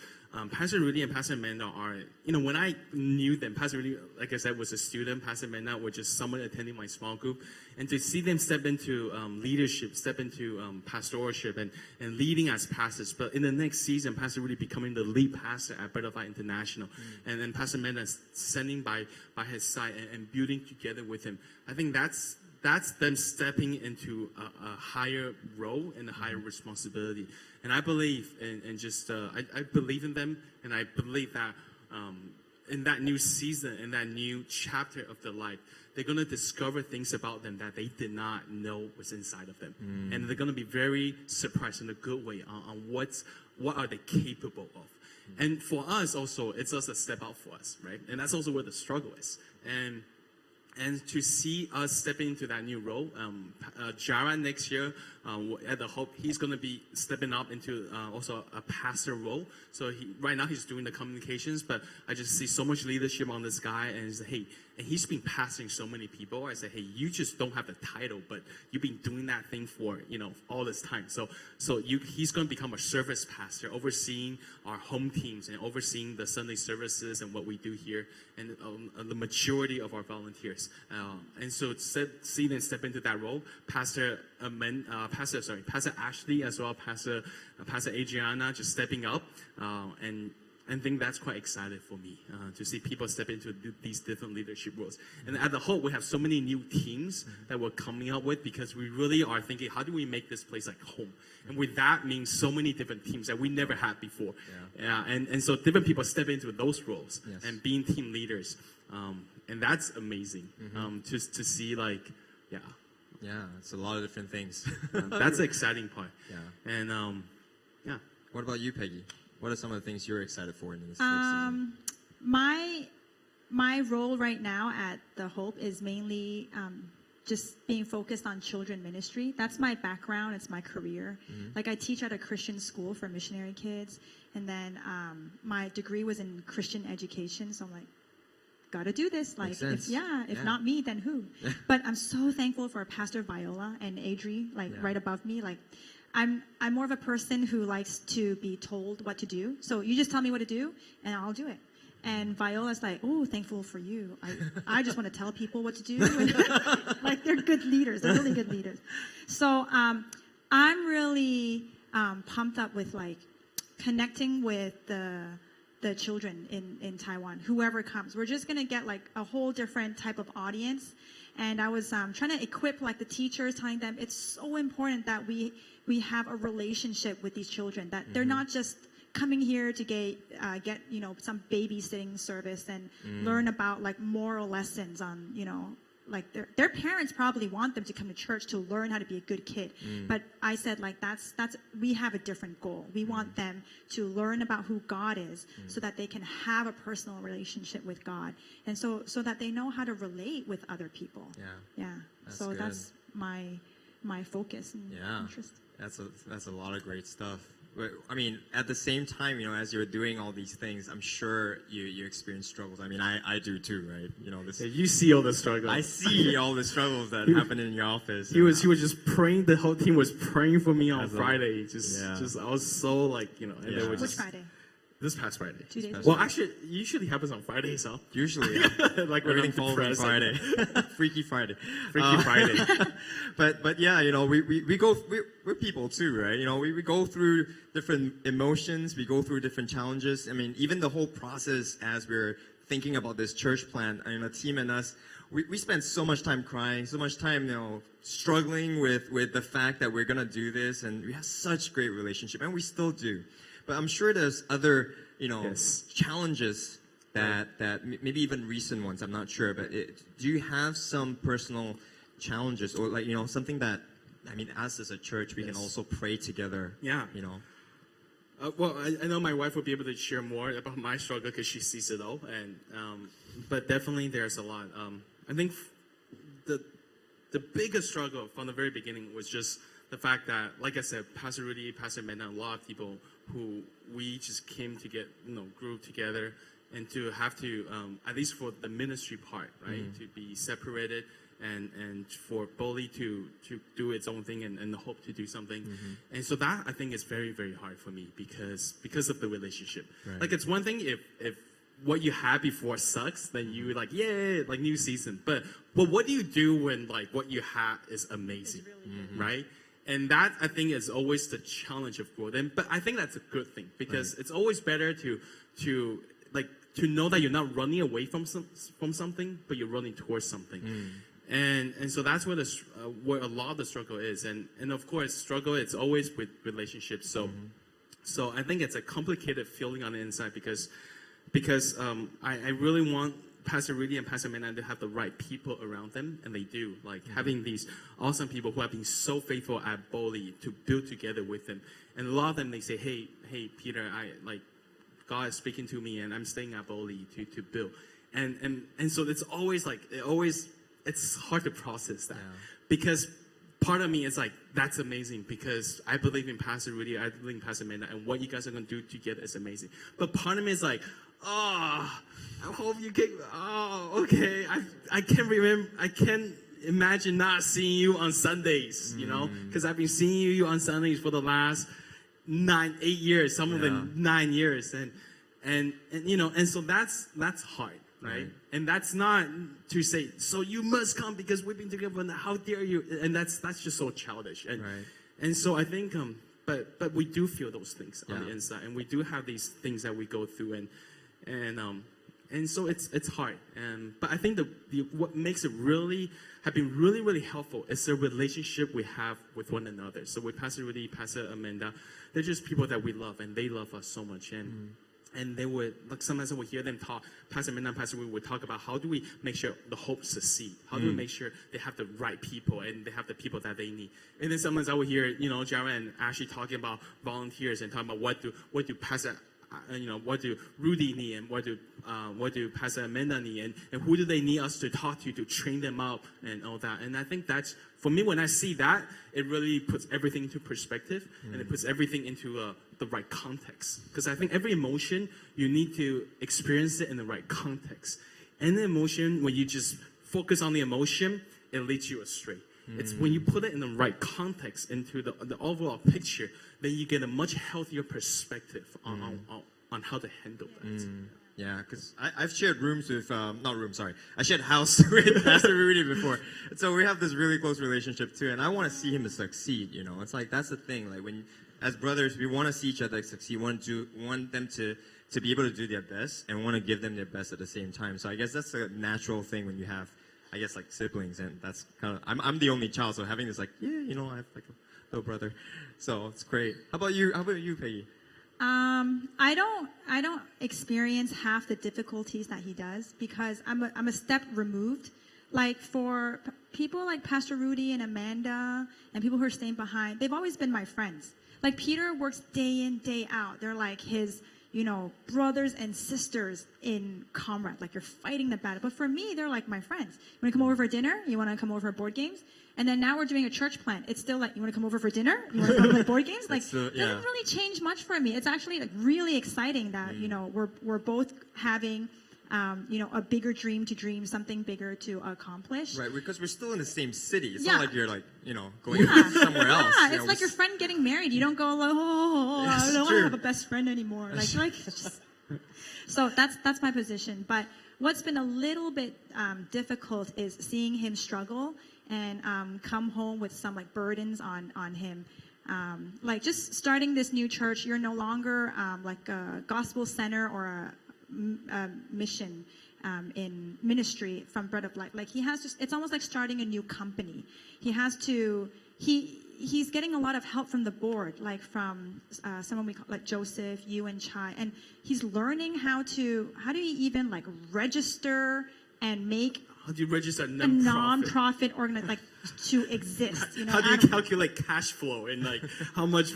Pastor Rudy and Pastor Amanda are, when I knew them, Pastor Rudy, like I said, was a student. Pastor Amanda was just someone attending my small group. And to see them step into leadership, step into pastorship and leading as pastors. But in the next season, Pastor Rudy becoming the lead pastor at Bread of Life International. And then Pastor Amanda standing by his side and building together with him. I think that's them stepping into a higher role and a higher responsibility. And I believe in just, I believe in them, and I believe that in that new season, in that new chapter of their life, they're going to discover things about them that they did not know was inside of them. And they're going to be very surprised in a good way on what are they capable of. And for us also, it's just a step out for us, right? And that's also where the struggle is. And to see us stepping into that new role, Jara next year at the Hope, he's going to be stepping up into also a pastor role. So right now he's doing the communications, but I just see so much leadership on this guy, and he's been pastoring so many people. I say, hey, you just don't have the title, but you've been doing that thing for all this time. So he's going to become a service pastor, overseeing our home teams and overseeing the Sunday services and what we do here, and the majority of our volunteers. And so see them step into that role. Pastor Ashley as well, Pastor Adriana just stepping up, and I think that's quite exciting for me to see people step into these different leadership roles. And at the Hope, we have so many new teams that we're coming up with because we really are thinking, how do we make this place like home? And with that means so many different teams that we never had before. And so different people step into those roles and being team leaders. And that's amazing just to see Yeah, it's a lot of different things. that's the exciting part. Yeah. And What about you, Peggy? What are some of the things you're excited for in this next season? My role right now at the Hope is mainly just being focused on children ministry. That's my background. It's my career. Like I teach at a Christian school for missionary kids, and then my degree was in Christian education. So I'm like, gotta do this. Like, if not me, then who? But I'm so thankful for Pastor Viola and Adri, right above me. Like, I'm more of a person who likes to be told what to do. So you just tell me what to do, and I'll do it. And Viola's like, oh, thankful for you. I just want to tell people what to do. Like, they're good leaders. They're really good leaders. So I'm really pumped up with, like, connecting with the children in Taiwan, whoever comes. We're just going to get, like, a whole different type of audience. And I was trying to equip, like, the teachers, telling them it's so important that we have a relationship with these children, that they're not just coming here to get some babysitting service and learn about, like, moral lessons on, like their parents probably want them to come to church to learn how to be a good kid. But I said, like, that's we have a different goal. We want them to learn about who God is so that they can have a personal relationship with God, and so that they know how to relate with other people. Yeah. So good. that's my focus and interest. That's a lot of great stuff. But, I mean, at the same time, as you're doing all these things, I'm sure you experience struggles. I mean, I do too, right? you see all the struggles. I see all the struggles that happen in your office. He was just praying. The whole team was praying for me on Friday. I was so, like, and they were Which Friday? This past Friday. 2 days. Well, actually, it usually happens on Fridays, huh? Usually, like everything falls on Friday. Freaky Friday. Freaky Friday. But yeah, we're people too, right? We go through different emotions. We go through different challenges. I mean, even the whole process as we're thinking about this church plan, the team and us, we spend so much time crying, so much time, struggling with the fact that we're gonna do this, and we have such great relationship, and we still do. But I'm sure there's other, challenges that maybe even recent ones. I'm not sure. But do you have some personal challenges, or like something that, us as a church, we can also pray together? Yeah. Well, I know my wife will be able to share more about my struggle because she sees it all, and but definitely there's a lot. I think the biggest struggle from the very beginning was just the fact that, like I said, Pastor Rudy, Pastor Mena, a lot of people who we just came to get, grew together, and to have to, at least for the ministry part, right, to be separated, and for Boli to do its own thing and the Hope to do something. And so that, I think, is very, very hard for me because of the relationship. Right. Like, it's one thing if what you had before sucks, then you like, yeah, like, new season. But what do you do when, like, what you had is amazing, really right? And that, I think, is always the challenge of growth. But I think that's a good thing, because it's always better to know that you're not running away from something, but you're running towards something. And so that's where where a lot of the struggle is. And of course, struggle, it's always with relationships. So I think it's a complicated feeling on the inside, because I really want Pastor Rudy and Pastor Mena to have the right people around them, and they do. Like, having these awesome people who have been so faithful at Boli to build together with them. And a lot of them, they say, hey, Peter, God is speaking to me, and I'm staying at Boli to build. And so it's always like, it's hard to process that. Because part of me is like, that's amazing, because I believe in Pastor Rudy, I believe in Pastor Mena, and what you guys are going to do together is amazing. But part of me is like, I hope you can. Okay. I can't remember. I can't imagine not seeing you on Sundays. Because I've been seeing you on Sundays for the last 8 years. Some of them 9 years, and so that's hard, right? And that's not to say, so you must come because we've been together. How dare you? And that's just so childish. And so I think but we do feel those things on the Yeah. inside, and we do have these things that we go through, and so it's hard. But I think what makes it have been really helpful is the relationship we have with one another. So with Pastor Rudy, Pastor Amanda, they're just people that we love, and they love us so much. And they would, like, sometimes I would hear them talk, Pastor Amanda and Pastor Rudy would talk about how do we make sure the hope succeed? How do we make sure they have the right people and they have the people that they need? And then sometimes I would hear, Jared and Ashley talking about volunteers and talking about what do Pastor what do Rudy need and what do Pastor Amanda need and who do they need us to talk to train them up and all that. And I think that's, for me, when I see that, it really puts everything into perspective and it puts everything into the right context. Because I think every emotion, you need to experience it in the right context. And the emotion, when you just focus on the emotion, it leads you astray. It's when you put it in the right context into the overall picture, then you get a much healthier perspective on how to handle that. Yeah, because I've shared rooms with, I shared house with Pastor Rudy before. So we have this really close relationship too, and I want to see him succeed, It's like, that's the thing, like when, as brothers, we want to see each other succeed, want them to be able to do their best, and want to give them their best at the same time. So I guess that's a natural thing when you have, I guess, like siblings, and that's kind of, I'm the only child, so having this like, I have like a little brother. So it's great. How about you, Peggy? I don't experience half the difficulties that he does because I'm a step removed. Like for people like Pastor Rudy and Amanda and people who are staying behind, they've always been my friends. Like Peter works day in, day out. They're like his, brothers and sisters in comrade. Like you're fighting the battle. But for me, they're like my friends. You want to come over for dinner? You want to come over for board games? And then now we're doing a church plant. It's still like, you want to come over for dinner? You want to come play board games? Like, it doesn't really change much for me. It's actually like really exciting that, we're both having, a bigger dream to dream, something bigger to accomplish. Right, because we're still in the same city. It's Yeah. not like you're like, going somewhere else. Yeah, it's like your friend getting married. You don't go like, I don't want to have a best friend anymore. So that's my position. But what's been a little bit difficult is seeing him struggle and come home with some like burdens on him. Like just starting this new church, you're no longer like a gospel center or a mission in ministry from Bread of Life. Like he has it's almost like starting a new company. He has to, he's getting a lot of help from the board, like from someone we call like Joseph, you and Chai, and he's learning how do you even like register and make how do you register a non-profit organization like to exist? How do you calculate cash flow and like how much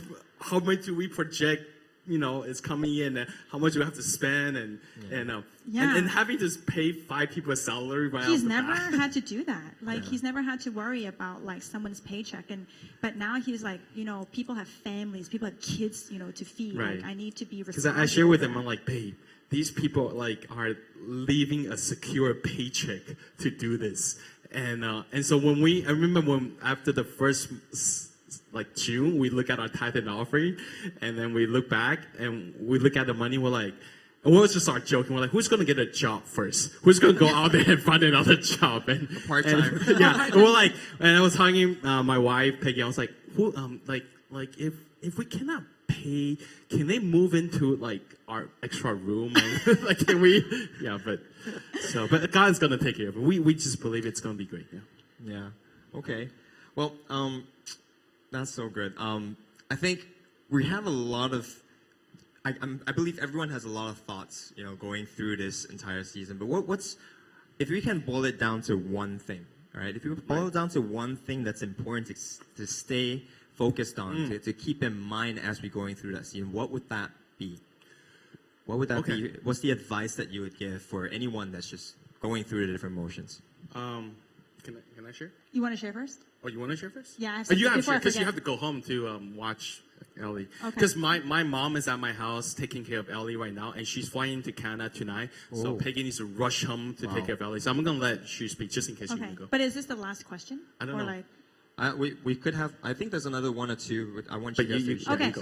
do we project? Is coming in, and how much we have to spend, and having to pay 5 people a salary. Right he's never had to do that. Like he's never had to worry about like someone's paycheck, but now he's like, people have families, people have kids, to feed. Right. Like I need to be responsible. Because I share with him, I'm like, babe, these people like are leaving a secure paycheck to do this, and so I remember when after the first. Like June, we look at our tithe and offering, and then we look back and we look at the money. We're like, and we'll just start joking. We're like, who's gonna get a job first? Who's gonna go out there and find another job? And part time. And we're like, and I was talking my wife Peggy. I was like, who, like if we cannot pay, can they move into like our extra room? And, like, can we? Yeah, but God's gonna take care of it. We just believe it's gonna be great. Yeah. Okay. Well, that's so good. I think we have a lot of, I believe everyone has a lot of thoughts, going through this entire season. But what's, if we can boil it down to one thing, all right? If we boil it down to one thing that's important to stay focused on, to keep in mind as we're going through that season, what would that be? What would that be? What's the advice that you would give for anyone that's just going through the different emotions? Can I share? You want to share first? Oh, you want to share first? Yeah, I have to share before I because you forget. have to go home to watch Ellie. Okay. Because my mom is at my house taking care of Ellie right now, and she's flying to Canada tonight. So Peggy needs to rush home to take care of Ellie. So I'm gonna let you speak just in case you want to go. But is this the last question? I don't know. Like, We could have. I think there's another one or two. But I want you guys to share. okay.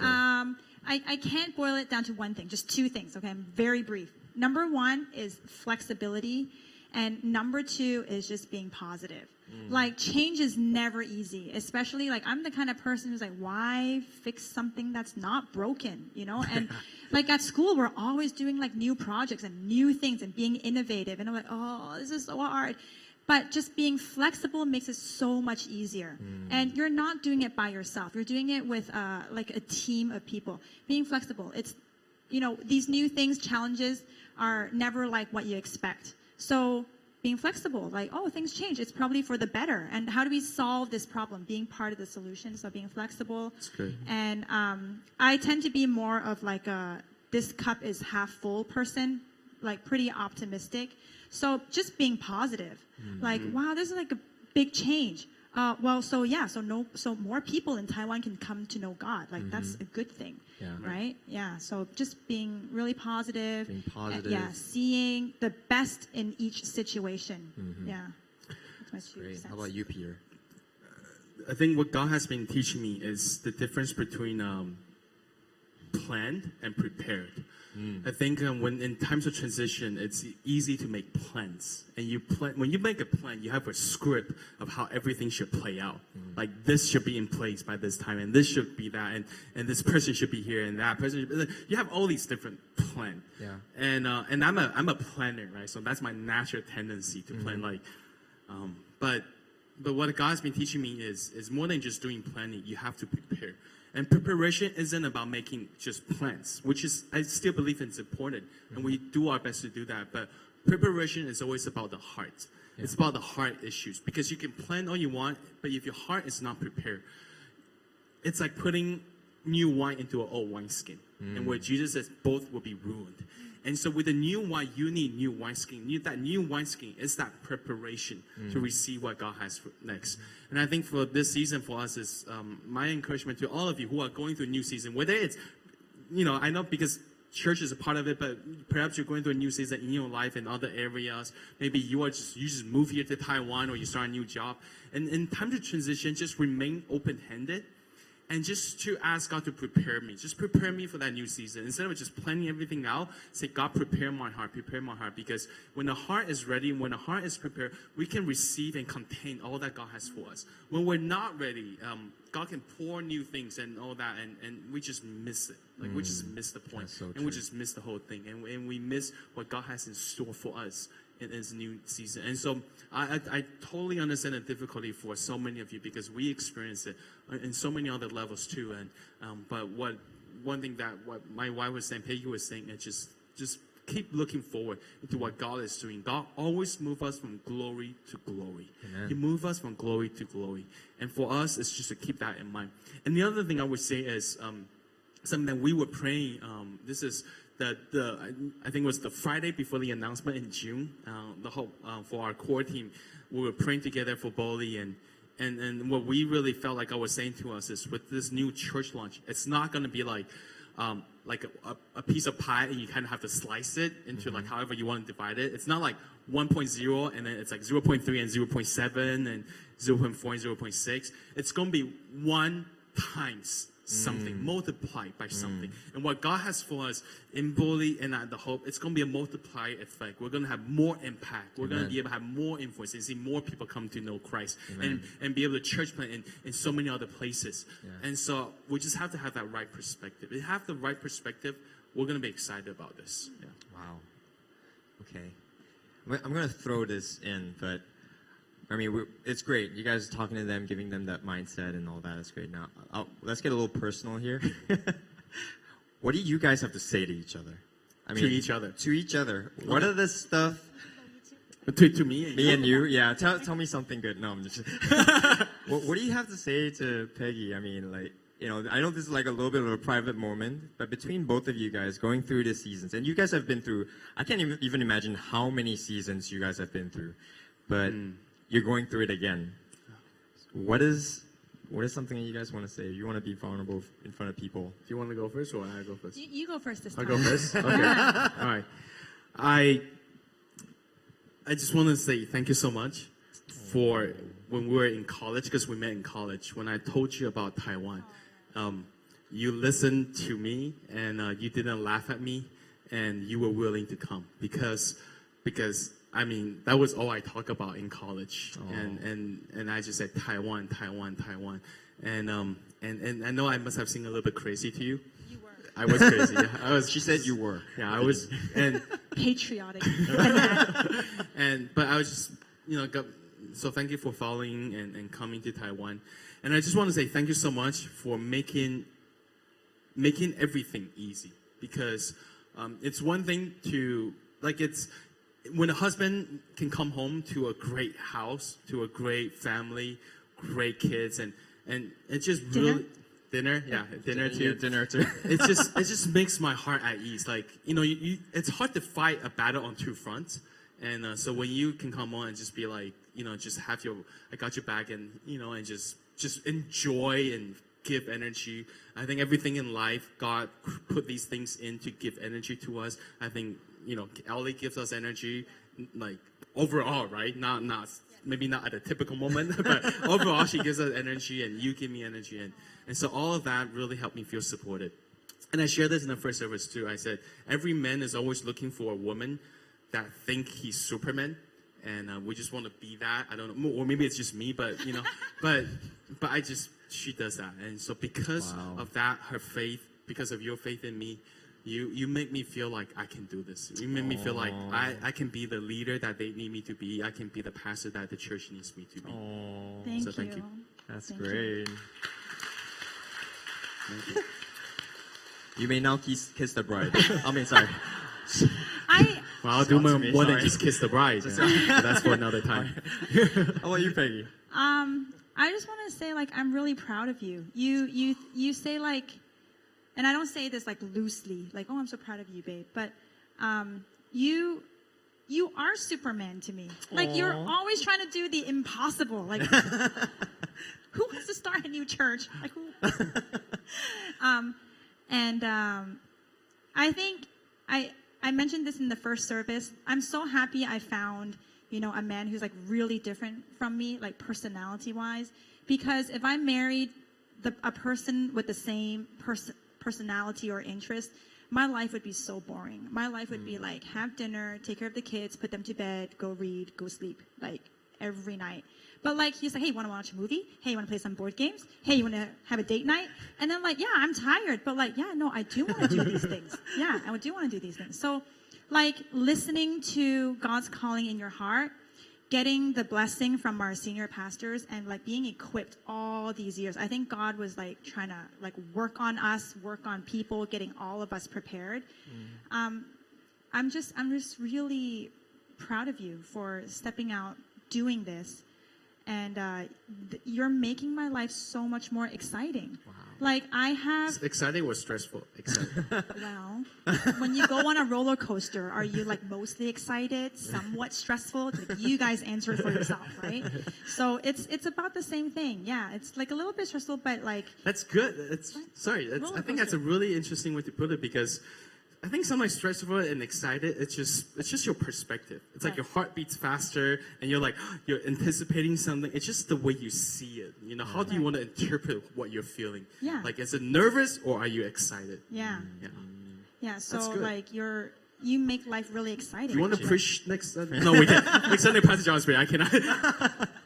I can't boil it down to one thing. Just 2 things. Okay, I'm very brief. Number 1 is flexibility. And number 2 is just being positive. Like, change is never easy, especially like I'm the kind of person who's like, why fix something that's not broken, you know? And like at school, we're always doing like new projects and new things and being innovative. And I'm like, oh, this is so hard. But just being flexible makes it so much easier. And you're not doing it by yourself. You're doing it with like a team of people. Being flexible, it's, you know, these new things, challenges are never like what you expect. So being flexible, like, oh, things change. It's probably for the better. And how do we solve this problem? Being part of the solution. So being flexible. That's good. And I tend to be more of like a this cup is half full person, like pretty optimistic. So just being positive, like, wow, this is like a big change. Well, so more people in Taiwan can come to know God. Like that's a good thing, right? Yeah. So just being really positive. Being positive. Yeah. Seeing the best in each situation. Yeah. That's my 2 Great. cents. How about you, Peter? I think what God has been teaching me is the difference between planned and prepared. I think when in times of transition, it's easy to make plans. And when you make a plan, you have a script of how everything should play out. Like this should be in place by this time, and this should be that, and this person should be here, and that person. You have all these different plans. Yeah. And I'm a planner, right? So that's my natural tendency to plan. Like, but what God's been teaching me is more than just doing planning. You have to prepare. And preparation isn't about making just plans, which is, I still believe it's important. And we do our best to do that. But preparation is always about the heart. Yeah. It's about the heart issues. Because you can plan all you want, but if your heart is not prepared, it's like putting new wine into an old wineskin. And where Jesus says both will be ruined. And so with the new wine, you need new wineskin. That new wineskin is that preparation to receive what God has for next. And I think for this season for us is my encouragement to all of you who are going through a new season, whether it's, you know, I know because church is a part of it, but perhaps you're going through a new season in your life in other areas. Maybe you just move here to Taiwan or you start a new job. And in time to transition, just remain open-handed. And just to ask God to prepare me. Just prepare me for that new season. Instead of just planning everything out, say, God, prepare my heart. Prepare my heart. Because when the heart is ready, when the heart is prepared, we can receive and contain all that God has for us. When we're not ready, God can pour new things and all that, and we just miss it. Like, we just miss the point. So and we just miss the whole thing. And we miss what God has in store for us in this new season. And so I totally understand the difficulty for so many of you because we experience it in so many other levels too. And but one thing that what my wife was saying, Peggy was saying, is just keep looking forward into what God is doing. God always moves us from glory to glory. Amen. He moves us from glory to glory. And for us, it's just to keep that in mind. And the other thing I would say is something that we were praying. This is I think it was the Friday before the announcement in June. The whole for our core team, we were praying together for Boli, and what we really felt like I was saying to us is with this new church launch, it's not going to be like a piece of pie and you kind of have to slice it into like however you want to divide it. It's not like 1.0 and then it's like 0.3 and 0.7 and 0.4 and 0.6. It's going to be 1 times something, multiplied by something. And what God has for us in Boli and at the Hope, it's going to be a multiplier effect. We're going to have more impact. We're going to be able to have more influence and see more people come to know Christ and be able to church plant in so many other places. Yeah. And so we just have to have that right perspective. If we have the right perspective, we're going to be excited about this. Yeah. Wow. Okay. I'm going to throw this in, but I mean, it's great. You guys are talking to them, giving them that mindset and all that. It's great. Now, let's get a little personal here. What do you guys have to say to each other? I mean, to each other. To each other. What are the stuff? To me? Me and you? Yeah. Tell me something good. No, I'm just. What do you have to say to Peggy? I mean, like, you know, I know this is like a little bit of a private moment, but between both of you guys going through the seasons, and you guys have been through, I can't even imagine how many seasons you guys have been through, but you're going through it again. What is something that you guys want to say? You want to be vulnerable in front of people? Do you want to go first or I go first? You go first this time. I'll go first? Okay. All right. I just want to say thank you so much for when we were in college, because we met in college. When I told you about Taiwan, you listened to me and you didn't laugh at me and you were willing to come because I mean, that was all I talk about in college, and I just said Taiwan, Taiwan, Taiwan, and I know I must have seemed a little bit crazy to you. You were I was crazy. Yeah, I was. She said you were. Yeah, I was, and patriotic. but I was just, so thank you for following and coming to Taiwan, and I just want to say thank you so much for making everything easy, because it's one thing to it's when a husband can come home to a great house, to a great family, great kids, and it just really dinner too. It just makes my heart at ease. It's hard to fight a battle on two fronts, and so when you can come on and just be like, just have I got your back, and and just enjoy and give energy. I think everything in life, God put these things in to give energy to us. I think Ellie gives us energy, overall, right? Not maybe not at a typical moment, but overall she gives us energy, and you give me energy, and so all of that really helped me feel supported. And I shared this in the first service too. I said every man is always looking for a woman that think he's Superman, and we just want to be that. I don't know, or maybe it's just me, but but she does that, and so because of that, her faith, because of your faith in me. You make me feel like I can do this. You make me feel like I can be the leader that they need me to be. I can be the pastor that the church needs me to be. Thank you. That's great. Thank you. You may now kiss the bride. I mean, sorry. I'll do more than just kiss the bride. Yeah. That's for another time. How about you, Peggy? I just want to say, I'm really proud of you. You say, and I don't say this loosely, oh, I'm so proud of you, babe. But you are Superman to me. You're always trying to do the impossible. Who wants to start a new church? Who? I think I mentioned this in the first service. I'm so happy I found a man who's really different from me, personality-wise. Because if I married a person with the same personality or interest, my life would be so boring. My life would be have dinner, take care of the kids, put them to bed, go read, go sleep, every night. But he's hey, you want to watch a movie? Hey, you want to play some board games? Hey, you want to have a date night? And then yeah, I'm tired, but yeah, no, I do want to do these things. Yeah, I do want to do these things. So listening to God's calling in your heart, getting the blessing from our senior pastors, and being equipped all these years. I think God was trying to work on us, work on people, getting all of us prepared. I'm just really proud of you for stepping out, doing this, and you're making my life so much more exciting. Wow. I have exciting or stressful? Exciting. Well, when you go on a roller coaster, are you mostly excited, somewhat stressful? You guys answer it for yourself, right? So it's about the same thing. Yeah, it's a little bit stressful, but that's good. I think that's a really interesting way to put it, because I think sometimes stressful and excited, it's just your perspective. It's your heart beats faster, and you're you're anticipating something. It's just the way you see it. How do you want to interpret what you're feeling? Yeah. Is it nervous or are you excited? Yeah. Yeah. So you make life really exciting. Do you want to preach next Sunday? No, we can't. Next Sunday, Pastor John's free. I cannot.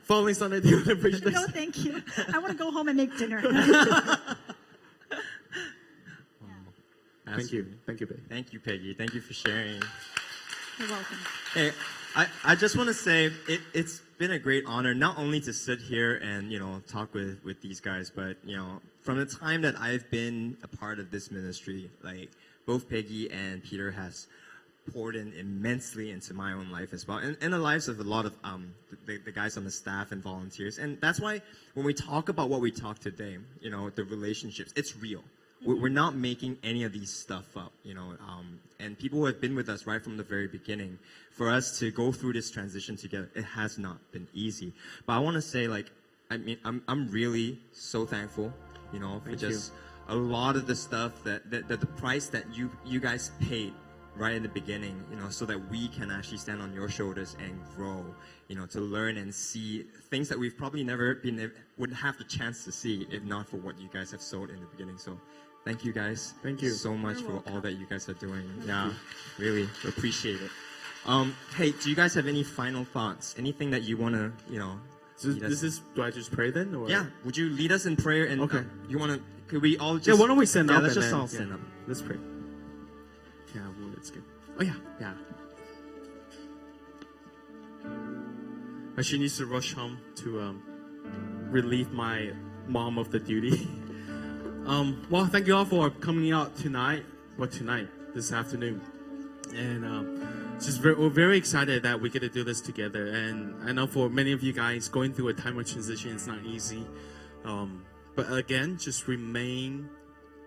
Following Sunday, do you want to preach next? No, thank you. I want to go home and make dinner. Thank you, babe. Thank you, Peggy. Thank you for sharing. You're welcome. Hey, I just want to say it's been a great honor not only to sit here and talk with these guys, but from the time that I've been a part of this ministry, both Peggy and Peter has poured in immensely into my own life as well, and the lives of a lot of the guys on the staff and volunteers. And that's why when we talk about what we talk today, the relationships, it's real. We're not making any of these stuff up, and people who have been with us right from the very beginning, for us to go through this transition together, it has not been easy. But I want to say, I'm really so thankful, for just a lot of the stuff that the price that you guys paid right in the beginning, so that we can actually stand on your shoulders and grow, to learn and see things that we've probably never wouldn't have the chance to see if not for what you guys have sowed in the beginning. So thank you guys. Thank you so much for all that you guys are doing. Yeah, really appreciate it. Hey, do you guys have any final thoughts? Anything that you want to, Do I just pray then? Or? Yeah, would you lead us in prayer? And Okay. you want to, could we all just... Yeah, why don't we stand yeah, up? let's and just then- all stand up. Let's pray. Yeah, well, that's good. Oh, yeah, yeah. She needs to rush home to relieve my mom of the duty. Well, thank you all for coming out tonight. This afternoon. And we're very excited that we get to do this together. And I know for many of you guys, going through a time of transition is not easy. But again, just remain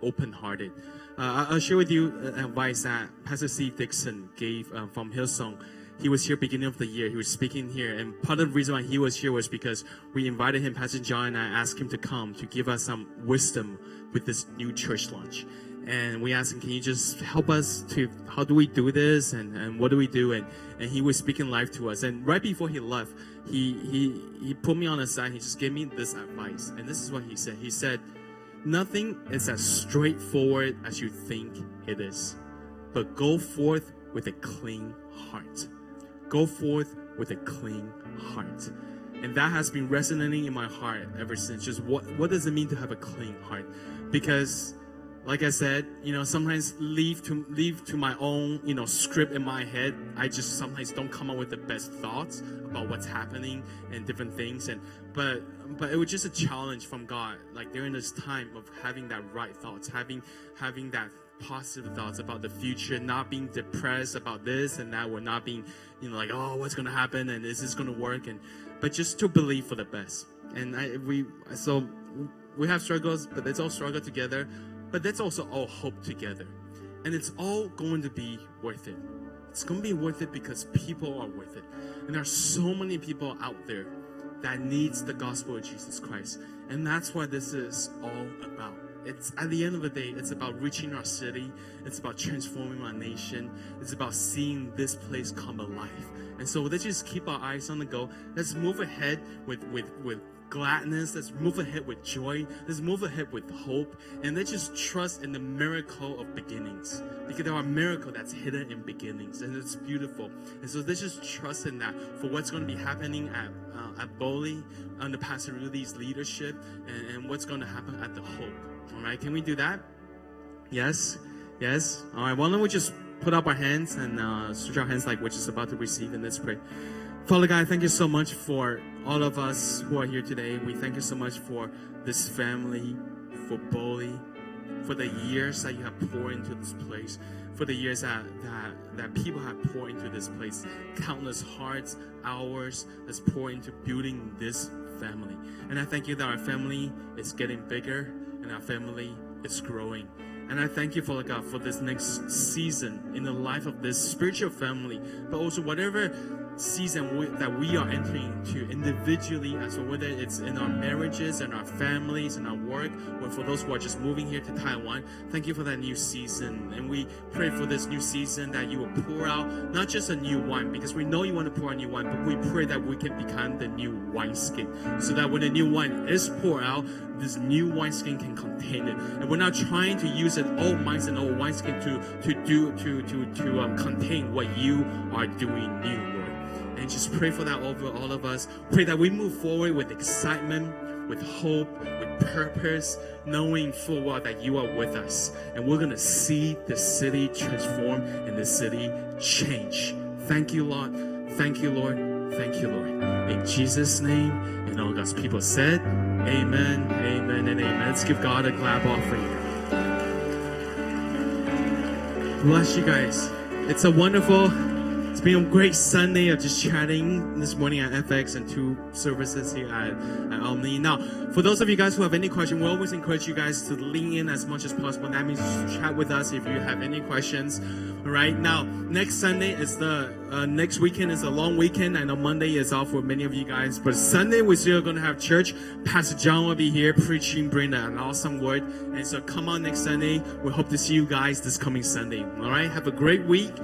open-hearted. I'll share with you advice that Pastor Steve Dixon gave from Hillsong. He was here beginning of the year. He was speaking here. And part of the reason why he was here was because we invited him, Pastor John and I asked him to come to give us some wisdom with this new church launch. And we asked him, can you just help us to, how do we do this? And what do we do? And he was speaking life to us. And right before he left, he put me on the side. He just gave me this advice. And this is what he said. He said, nothing is as straightforward as you think it is. But go forth with a clean heart. Go forth with a clean heart. And that has been resonating in my heart ever since. Just what does it mean to have a clean heart? Because like I said, sometimes leave to my own, script in my head. I just sometimes don't come up with the best thoughts about what's happening and different things. But it was just a challenge from God, like during this time of having that right thoughts, having that positive thoughts about the future, not being depressed about this and that. We're not being, like, oh, what's gonna happen and is this gonna work? But just to believe for the best. And so we have struggles, but let's all struggle together. But let's also all hope together. And it's all going to be worth it. It's going to be worth it because people are worth it. And there are so many people out there that needs the gospel of Jesus Christ. And that's what this is all about. It's at the end of the day, it's about reaching our city. It's about transforming our nation. It's about seeing this place come alive. And so let's just keep our eyes on the goal. Let's move ahead with gladness. Let's move ahead with joy. Let's move ahead with hope. And let's just trust in the miracle of beginnings. Because there are miracles that's hidden in beginnings. And it's beautiful. And so let's just trust in that for what's going to be happening at Bowley under Pastor Rudy's leadership and what's going to happen at the Hope. All right, can we do that? Yes? Yes? All right, why don't we just put up our hands and stretch our hands like we're just about to receive, and let's pray. Father God, thank you so much for all of us who are here today. We thank you so much for this family, for Bowley, for the years that you have poured into this place, for the years that people have poured into this place, countless hearts, hours that's poured into building this family. And I thank you that our family is getting bigger and our family is growing. And I thank you, Father God, for this next season in the life of this spiritual family, but also whatever season that we are entering into individually, as well, whether it's in our marriages and our families and our work, or for those who are just moving here to Taiwan. Thank you for that new season. And we pray for this new season that you will pour out not just a new wine, because we know you want to pour a new wine, but we pray that we can become the new wineskin, so that when the new wine is poured out, this new wineskin can contain it. And we're not trying to use an old wines and old wineskin to contain what you are doing new, Lord. And just pray for that over all of us. Pray that we move forward with excitement, with hope, with purpose, knowing full well that you are with us. And we're going to see the city transform and the city change. Thank you, Lord. Thank you, Lord. Thank you, Lord. In Jesus' name, and all God's people said, amen, amen, and amen. Let's give God a clap offering. Bless you guys. It's been a great Sunday of just chatting this morning at FX and 2 services here at Omni. Now, for those of you guys who have any question, we always encourage you guys to lean in as much as possible. That means to chat with us if you have any questions. All right. Now, next Sunday is next weekend is a long weekend. I know Monday is off for many of you guys, but Sunday we're still going to have church. Pastor John will be here preaching, bringing an awesome word. And so come on next Sunday. We hope to see you guys this coming Sunday. All right. Have a great week.